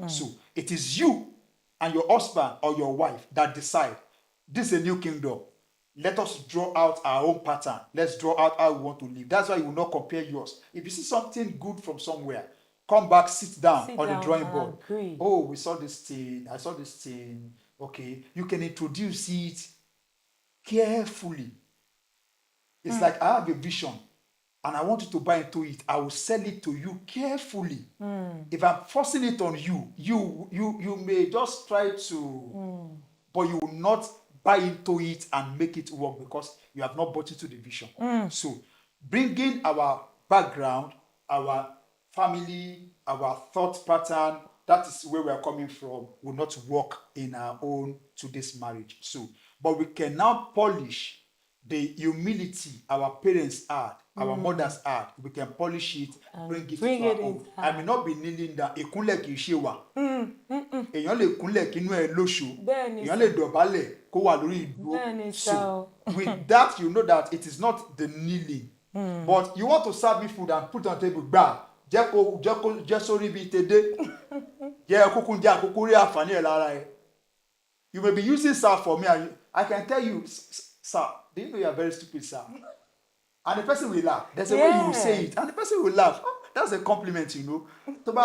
So it is you and your husband or your wife that decide this is a new kingdom. Let us draw out our own pattern. Let's draw out how we want to live. That's why you will not compare yours. If you see something good from somewhere, come back, sit down on the drawing board.
Agree.
Oh, we saw this thing. I saw this thing. Okay, you can introduce it carefully. It's like I have a vision and I want you to buy into it. I will sell it to you carefully. If I'm forcing it on you, you may just try to, but you will not buy into it and make it work because you have not bought into the vision. So bringing our background, our family, our thought pattern, that is where we are coming from, will not work in our own today's marriage. So, but we can now polish the humility our parents had, our mothers had. We can polish it, bring it to our own. I may not be kneeling down. Ìkúnlẹ̀ kì í ṣe wà. Èèyàn lè kúnlẹ̀ kínú ẹ lóṣù. Èèyàn lè dọ̀bálẹ̀ kó wà lórí ìdúró. So with that, you know that it is not the kneeling. But you want to serve me food and put on table, gbà jẹ́ sórí bíi tèdè. Jẹ́ kúkú jẹ́ àkókò rí àǹfààní ẹ̀ lára ẹ̀. You may be using sir for me and I can tell you, sir, do you know you are very stupid, sir? And the person will laugh. There's a way you will say it, and the person will laugh. Oh, that's a compliment, you know. This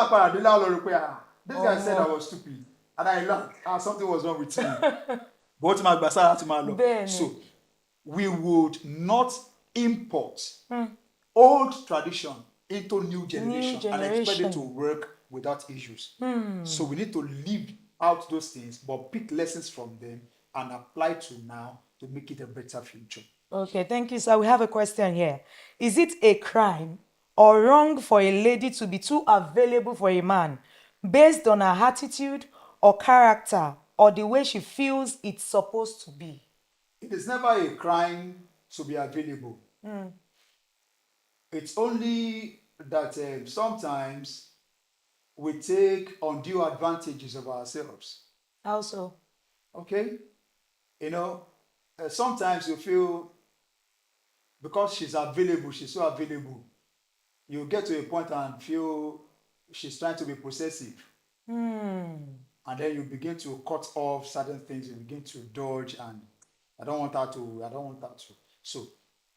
guy said I was stupid, and I laughed. Something was wrong with me. But so we would not import old tradition into new generation and expect it to work without issues. So we need to live out those things, but pick lessons from them and apply to now to make it a better future.
Okay, thank you, sir. We have a question here. Is it a crime or wrong for a lady to be too available for a man based on her attitude or character or the way she feels it's supposed to be?
It is never a crime to be available. It's only that sometimes we take undue advantages of ourselves.
How so?
Okay? You know, sometimes you feel because she's available, she's so available, you get to a point and feel she's trying to be possessive. And then you begin to cut off certain things, you begin to dodge, and I don't want her to. So,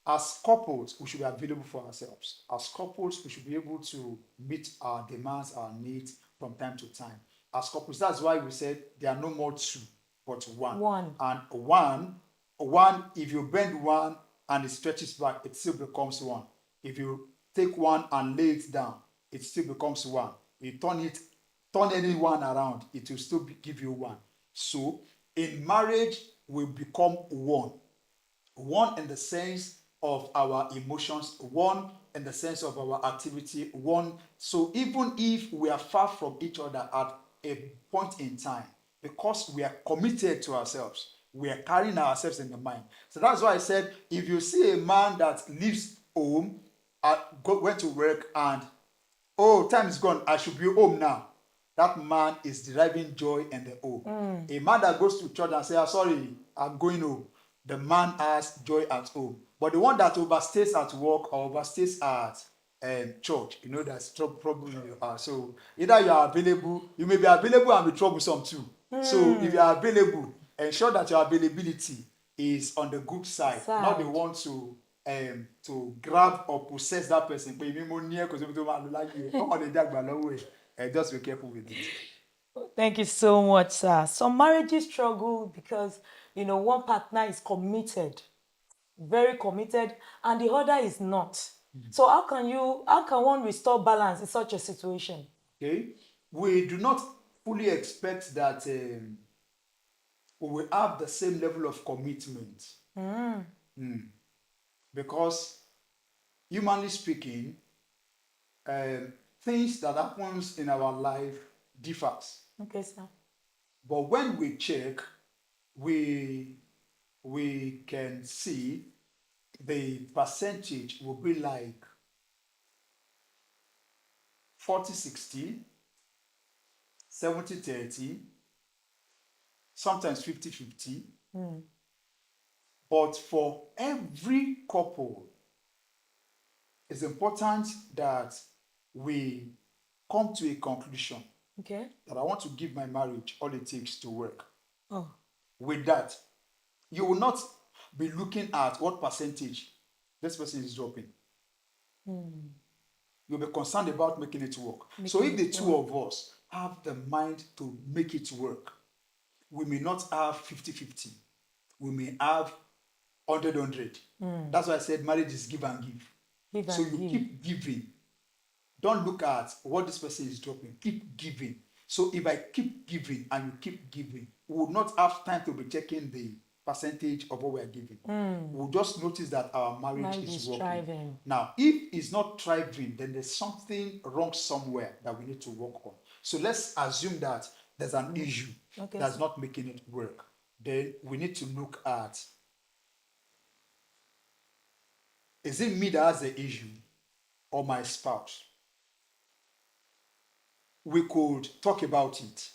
as couples, we should be available for ourselves. As couples, we should be able to meet our demands, our needs from time to time. As couples, that's why we said there are no more two, but one. And one, if you bend one and it stretches back, it still becomes one. If you take one and lay it down, it still becomes one. You turn any one around, it will still give you one. So in marriage, we become one. One in the sense of our emotions, one in the sense of our activity, one. So even if we are far from each other at a point in time, because we are committed to ourselves, we are carrying ourselves in the mind. So that's why I said, if you see a man that leaves home, went to work and, oh, time is gone, I should be home now. That man is deriving joy in the home. A man that goes to church and says, sorry, I'm going home, the man has joy at home. But the one that overstays at work or overstays at church, you know, that's trouble in your heart. So either you are available, you may be available and be troublesome too. So if you are available, ensure that your availability is on the good side. Not the one to grab or possess that person. Just be careful with it.
Thank you so much, sir. Some marriages struggle because one partner is committed, very committed, and the other is not. So how can one restore balance in such a situation?
Okay, we do not fully expect that we will have the same level of commitment. Because humanly speaking, things that happens in our life differs.
Okay, sir.
But when we check, we can see the percentage will be like 40-60, 70-30, sometimes 50-50. But for every couple, it's important that we come to a conclusion
Okay.
that I want to give my marriage all it takes to work.
Oh.
With that, you will not be looking at what percentage this person is dropping. You'll be concerned about making it work. So if the two of us have the mind to make it work, we may not have 50-50. We may have 100-100. That's why I said marriage is give and give. So you keep giving. Don't look at what this person is dropping. Keep giving. So if I keep giving and you keep giving, we will not have time to be checking the percentage of what we are giving. We'll just notice that our marriage is working.
Thriving.
Now, if it's not thriving, then there's something wrong somewhere that we need to work on. So let's assume that there's an issue that's not making it work. Then we need to look at, is it me that has the issue or my spouse? We could talk about it.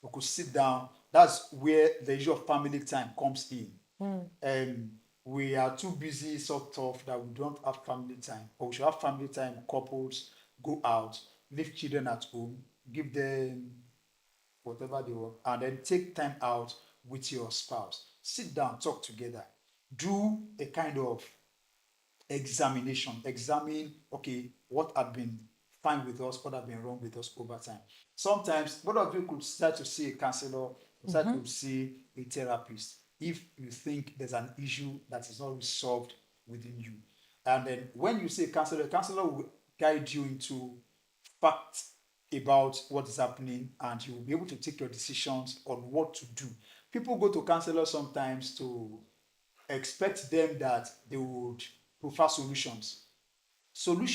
We could sit down. That's where the issue of family time comes in. We are too busy, sort of, that we don't have family time. But we should have family time. Couples go out, leave children at home, give them whatever they want, and then take time out with your spouse. Sit down, talk together. Do a kind of examination. Examine, okay, what had been fine with us, what had been wrong with us over time. Sometimes both of you could start to see a counselor, start to see a therapist if you think there's an issue that is not resolved within you. And then when you see a counselor, the counselor will guide you into facts about what is happening, and you will be able to take your decisions on what to do. People go to counselors sometimes to expect them that they would prefer solutions. Some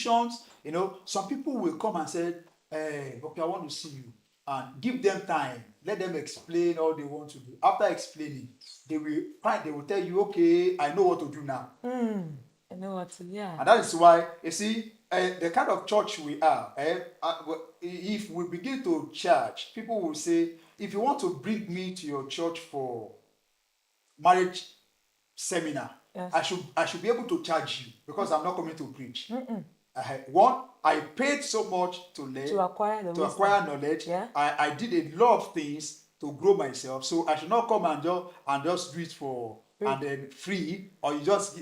people will come and say, hey, okay, I want to see you. And give them time. Let them explain all they want to do. After explaining, they will tell you, okay, I know what to do now.
I know what to, yeah.
And that is why, you see, the kind of church we are, if we begin to charge, people will say, if you want to bring me to your church for marriage seminar, yes, I should be able to charge you, because I'm not coming to preach. One, I paid so much to learn,
to acquire
knowledge.
Yeah.
I did a lot of things to grow myself, so I should not come and just do it for free. And then free, or you just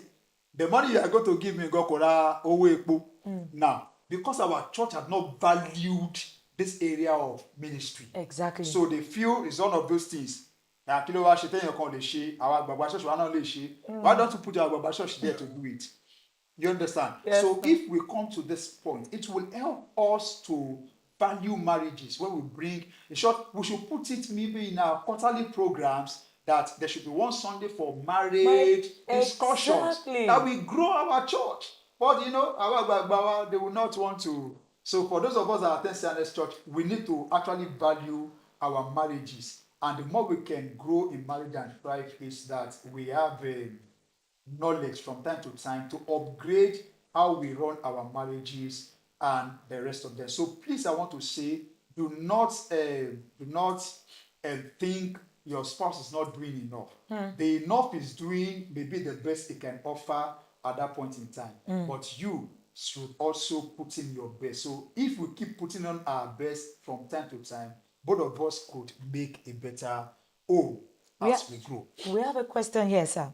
the money you are going to give me go kora owo epo. Now, because our church has not valued this area of ministry,
exactly,
so they feel it's one of those things. Why don't you put your Agbagba church there to do it? You understand? Yes. So if we come to this point, it will help us to value marriages. When we bring, in short, we should put it maybe in our quarterly programs, that there should be one Sunday for marriage discussions,
exactly,
that we grow our church. But our Agbagba, they will not want to. So for those of us that attend CNS Church, we need to actually value our marriages. And the more we can grow in marriage and thrive is that we have knowledge from time to time to upgrade how we run our marriages and the rest of them. So please, I want to say, do not think your spouse is not doing enough. The enough is doing maybe the best it can offer at that point in time. But you should also put in your best. So if we keep putting on our best from time to time, both of us could make a better home as we grow.
We have a question here, sir.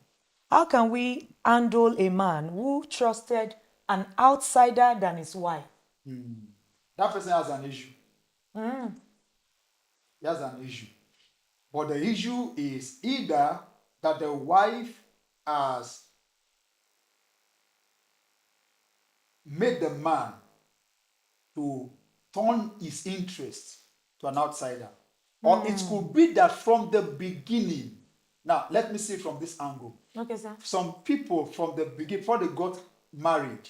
How can we handle a man who trusted an outsider than his wife?
That person has an issue. He has an issue. But the issue is either that the wife has made the man to turn his interest to an outsider. Or it could be that from the beginning. Now, let me see from this angle.
Okay, sir.
Some people from the beginning, before they got married,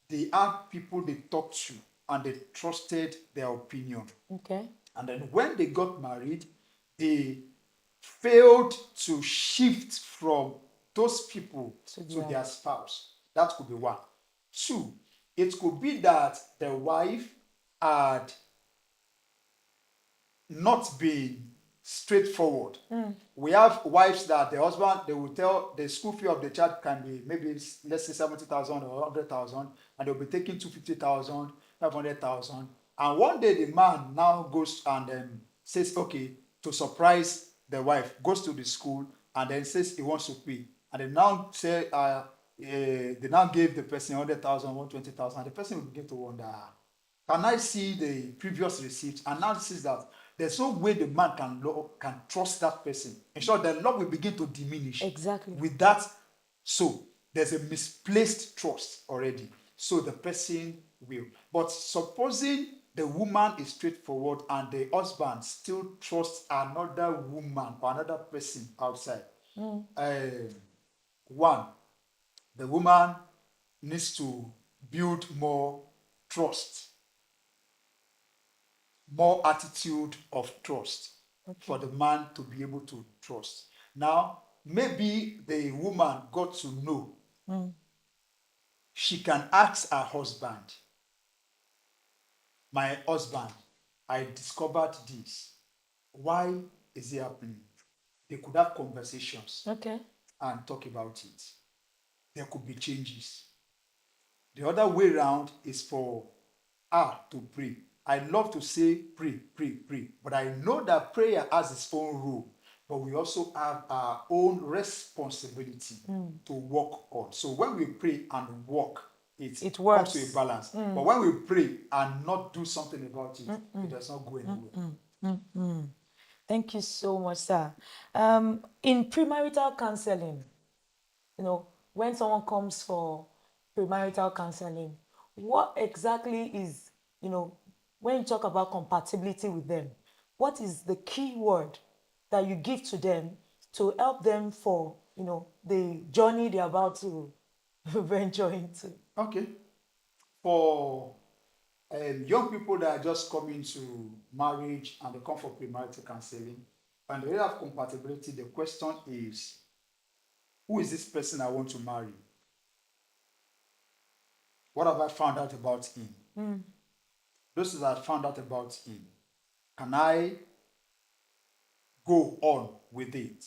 they had people they talked to and they trusted their opinion.
Okay.
And then when they got married, they failed to shift from those people to their spouse. That could be one. Two, it could be that the wife had not been straightforward. We have wives that the husband, they will tell the school fee of the child can be maybe, let's say 70,000 or 100,000, and they'll be taking 250,000, 500,000. And one day the man now goes and says, okay, to surprise the wife, goes to the school and then says he wants to pay. And they now say, they now gave the person 100,000, 120,000. The person will begin to wonder, can I see the previous receipt and now sees that there's no way the man can trust that person. In short, the love will begin to diminish.
Exactly.
With that, so there's a misplaced trust already. So the person will. But supposing the woman is straightforward and the husband still trusts another woman or another person outside, one, the woman needs to build more trust, more attitude of trust for the man to be able to trust. Now, maybe the woman got to know she can ask her husband, my husband, I discovered this. Why is it happening? They could have conversations
Okay.
and talk about it. There could be changes. The other way around is for her to pray. I love to say pray, pray, pray. But I know that prayer has its own role. But we also have our own responsibility to work on. So when we pray and work, it
works.
comes to a balance. But when we pray and not do something about it, it does not go anywhere.
Thank you so much, sir. In premarital counseling, when someone comes for premarital counseling, what exactly is, when you talk about compatibility with them, what is the key word that you give to them to help them for, the journey they're about to venture into?
Okay. For young people that are just coming to marriage and they come for premarital counseling, and they have compatibility, the question is, who is this person I want to marry? What have I found out about him? Those things I found out about him. Can I go on with it?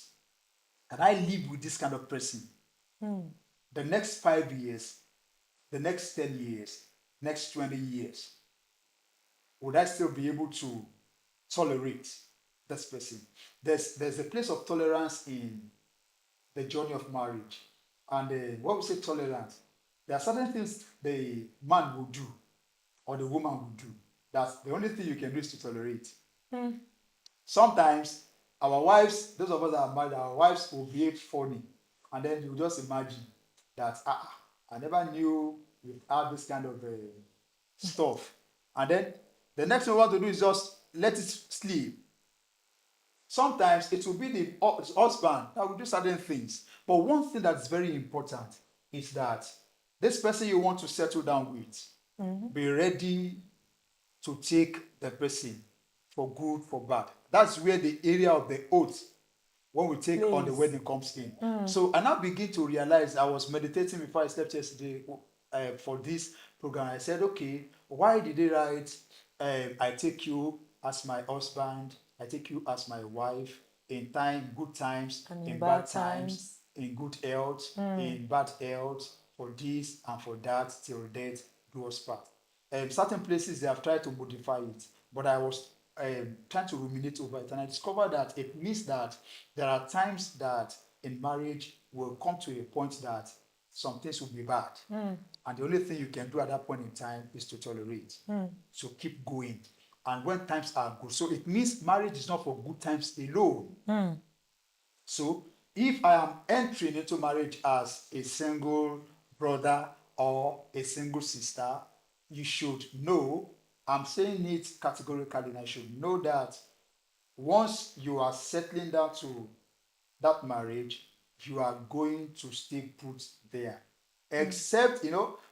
Can I live with this kind of person? The next 5 years, the next 10 years, next 20 years, would I still be able to tolerate this person? There's a place of tolerance in the journey of marriage. And when we say tolerance, there are certain things the man will do or the woman will do. That's the only thing you can do is to tolerate. Sometimes our wives, those of us that are married, our wives will behave funny. And then you just imagine that, I never knew you have this kind of stuff. And then the next thing we want to do is just let it sleep. Sometimes it will be the husband that will do certain things. But one thing that's very important is that this person you want to settle down with, be ready to take the person for good, for bad. That's where the area of the oath, when we take on the wedding, comes in. So I now begin to realize, I was meditating before I slept yesterday for this program. I said, okay, why did they write, I take you as my husband, I take you as my wife, in good times,
And
in bad times, in good health, in bad health, for this and for that, till death do us part. Certain places they have tried to modify it, but I was trying to ruminate over it, and I discovered that it means that there are times that in marriage will come to a point that some things will be bad, and the only thing you can do at that point in time is to tolerate, to keep going. And when times are good, so it means marriage is not for good times alone. So if I am entering into marriage as a single brother or a single sister, you should know, I'm saying it categorically, and I should know that once you are settling down to that marriage, you are going to stay put there. Except,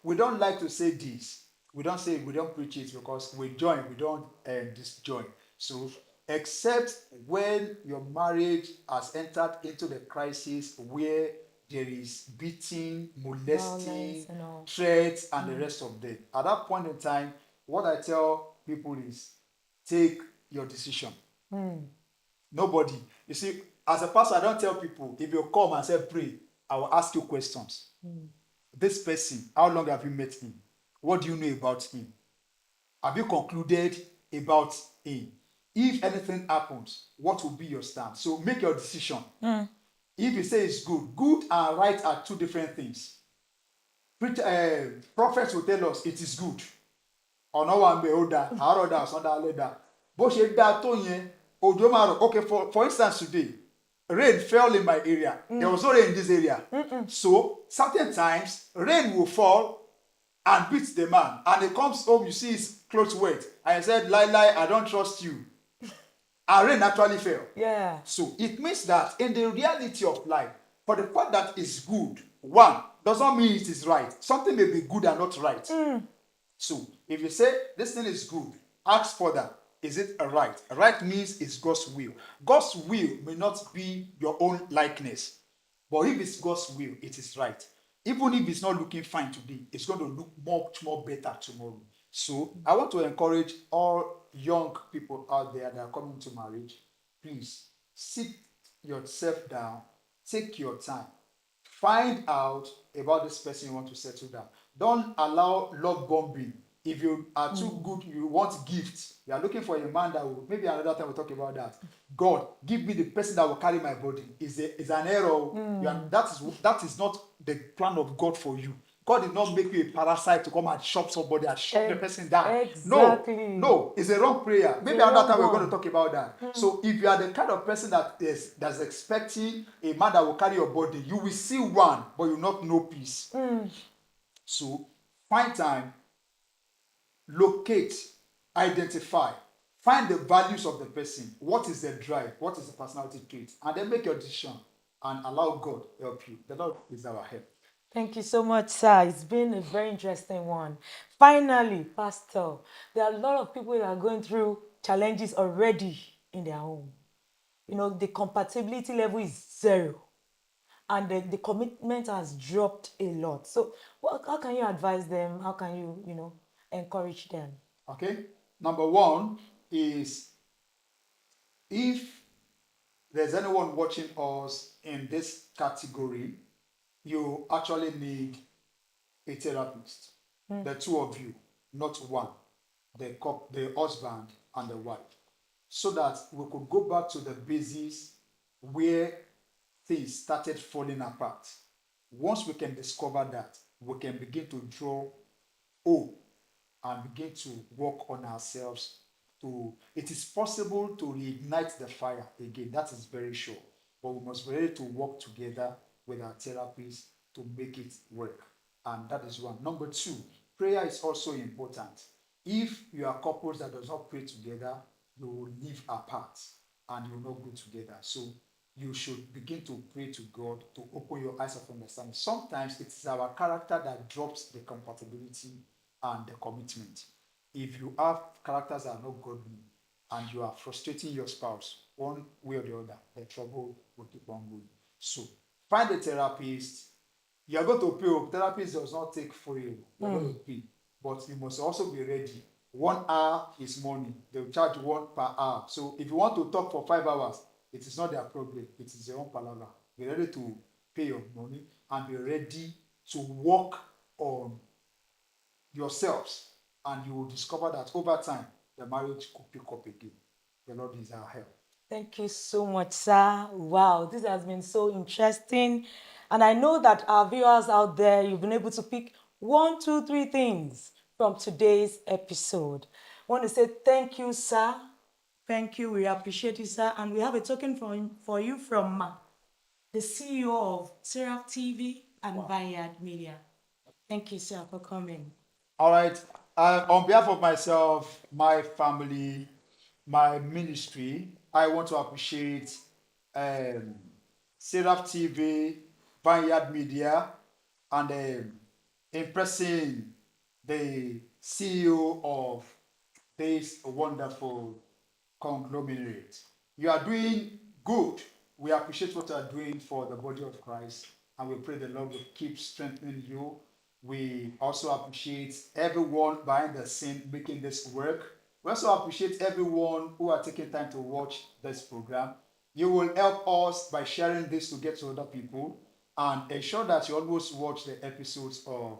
we don't like to say this. We don't say, we don't preach it because we join, we don't disjoin. So, except when your marriage has entered into the crisis where there is beating, molesting,
Violence and all.
threats, and the rest of them. At that point in time, what I tell people is take your decision. Nobody. You see, as a pastor, I don't tell people, if you come and say pray, I will ask you questions. This person, how long have you met him? What do you know about him? Have you concluded about him? If anything happens, what will be your stand? So make your decision. If you say it's good, good and right are two different things. Prophets will tell us it is good. Ọ̀nà wa ń bẹ ó dáa, àárọ̀ dáa, ọ̀sán dáa, alẹ́ dáa. Bó ṣe dáa tó yẹn, òjò máa rọ̀. Okay, for instance today, rain fell in my area. There was no rain in this area. So certain times, rain will fall and beat the man. And he comes home, you see his clothes wet. And he said, lie, I don't trust you. And rain actually fell.
Yeah.
So it means that in the reality of life, for the part that is good, one, does not mean it is right. Something may be good and not right. So if you say this thing is good, ask further. Is it right? Right means it's God's will. God's will may not be your own likeness. But if it's God's will, it is right. Even if it's not looking fine today, it's going to look much more better tomorrow. So I want to encourage all young people out there that are coming to marriage, please sit yourself down, take your time, find out about this person you want to settle down. Don't allow love bombing. If you are too good, you want gifts. You are looking for a man that will, maybe another time we'll talk about that. God, give me the person that will carry my body. Is an error. That is not the plan of God for you. God did not make you a parasite to come and shop somebody and shop the person down.
Exactly.
No, it's a wrong prayer. Maybe another time we're going to talk about that. So if you are the kind of person that's expecting a man that will carry your body, you will see one, but you will not know peace. So find time, locate, identify, find the values of the person. What is the drive? What is the personality trait? And then make your decision and allow God to help you. The Lord is our help.
Thank you so much, sir. It's been a very interesting one. Finally, Pastor, there are a lot of people that are going through challenges already in their home. The compatibility level is 0. And the commitment has dropped a lot. So how can you advise them? How can you, encourage them?
Okay. Number one is, if there's anyone watching us in this category, you actually need a therapist. The two of you, not one, the husband and the wife, so that we could go back to the basis where things started falling apart. Once we can discover that, we can begin to draw hope and begin to work on ourselves. It is possible to reignite the fire again, that is very sure. But we must be ready to work together with our therapists to make it work. And that is one. Number two, prayer is also important. If you are couples that does not pray together, you will live apart and you will not go together. So you should begin to pray to God to open your eyes of understanding. Sometimes it is our character that drops the compatibility and the commitment. If you have characters that are not godly and you are frustrating your spouse one way or the other, the trouble will keep on going. So find a therapist. You are going to pay. Therapist does not take free. You are going to pay. But you must also be ready. 1 hour is money. They will charge 1 per hour. So if you want to talk for 5 hours, it is not their problem. It is your own palaver. Be ready to pay your money and be ready to work on yourselves, and you will discover that over time the marriage could pick up again. The Lord is our help.
Thank you so much, sir. Wow, this has been so interesting. And I know that our viewers out there, you've been able to pick 1, 2, 3 things from today's episode. I want to say thank you, sir. Thank you. We appreciate you, sir. And we have a token for you from Ma. the CEO of Seraph TV and Vineyard Media. Thank you, sir, for coming.
All right. On behalf of myself, my family, my ministry, I want to appreciate um, Seraph TV, Vineyard Media, and impressing the CEO of this wonderful conglomerate. You are doing good. We appreciate what you are doing for the body of Christ, and we pray the Lord will keep strengthening you. We also appreciate everyone behind the scene making this work. We also appreciate everyone who are taking time to watch this program. You will help us by sharing this to get to other people and ensure that you always watch the episodes of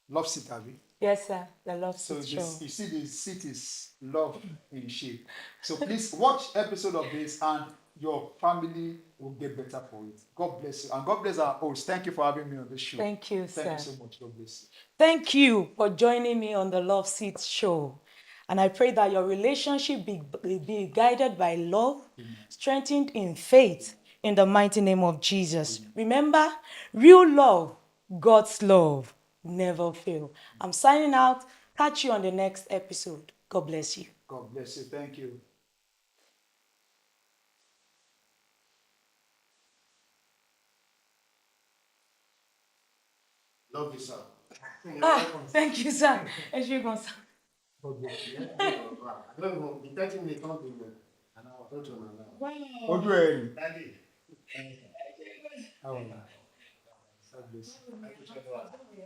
Love Seat, Abby.
Yes, sir, the Love
So
Seat Show.
you see the seat is love in shape. So please watch episode of this and your family will get better for it. God bless you. And God bless our host. Thank you for having me on this show.
Thank you,
Thank you
sir.
so much. God bless you.
Thank you for joining me on the Love Seat Show. And I pray that your relationship be guided by love, strengthened in faith, in the mighty name of Jesus. Remember, real love, God's love, never fail. I'm signing out. Catch you on the next episode. God bless you.
God bless you. Thank you. Love you, sir.
Thank you, sir. Ẹ ṣé gan, sir.
God bless you. I don't know. The 30 minutes can't be there. And I was told to
Wow.
Ojú ẹ̀ rí. How are you? God bless you.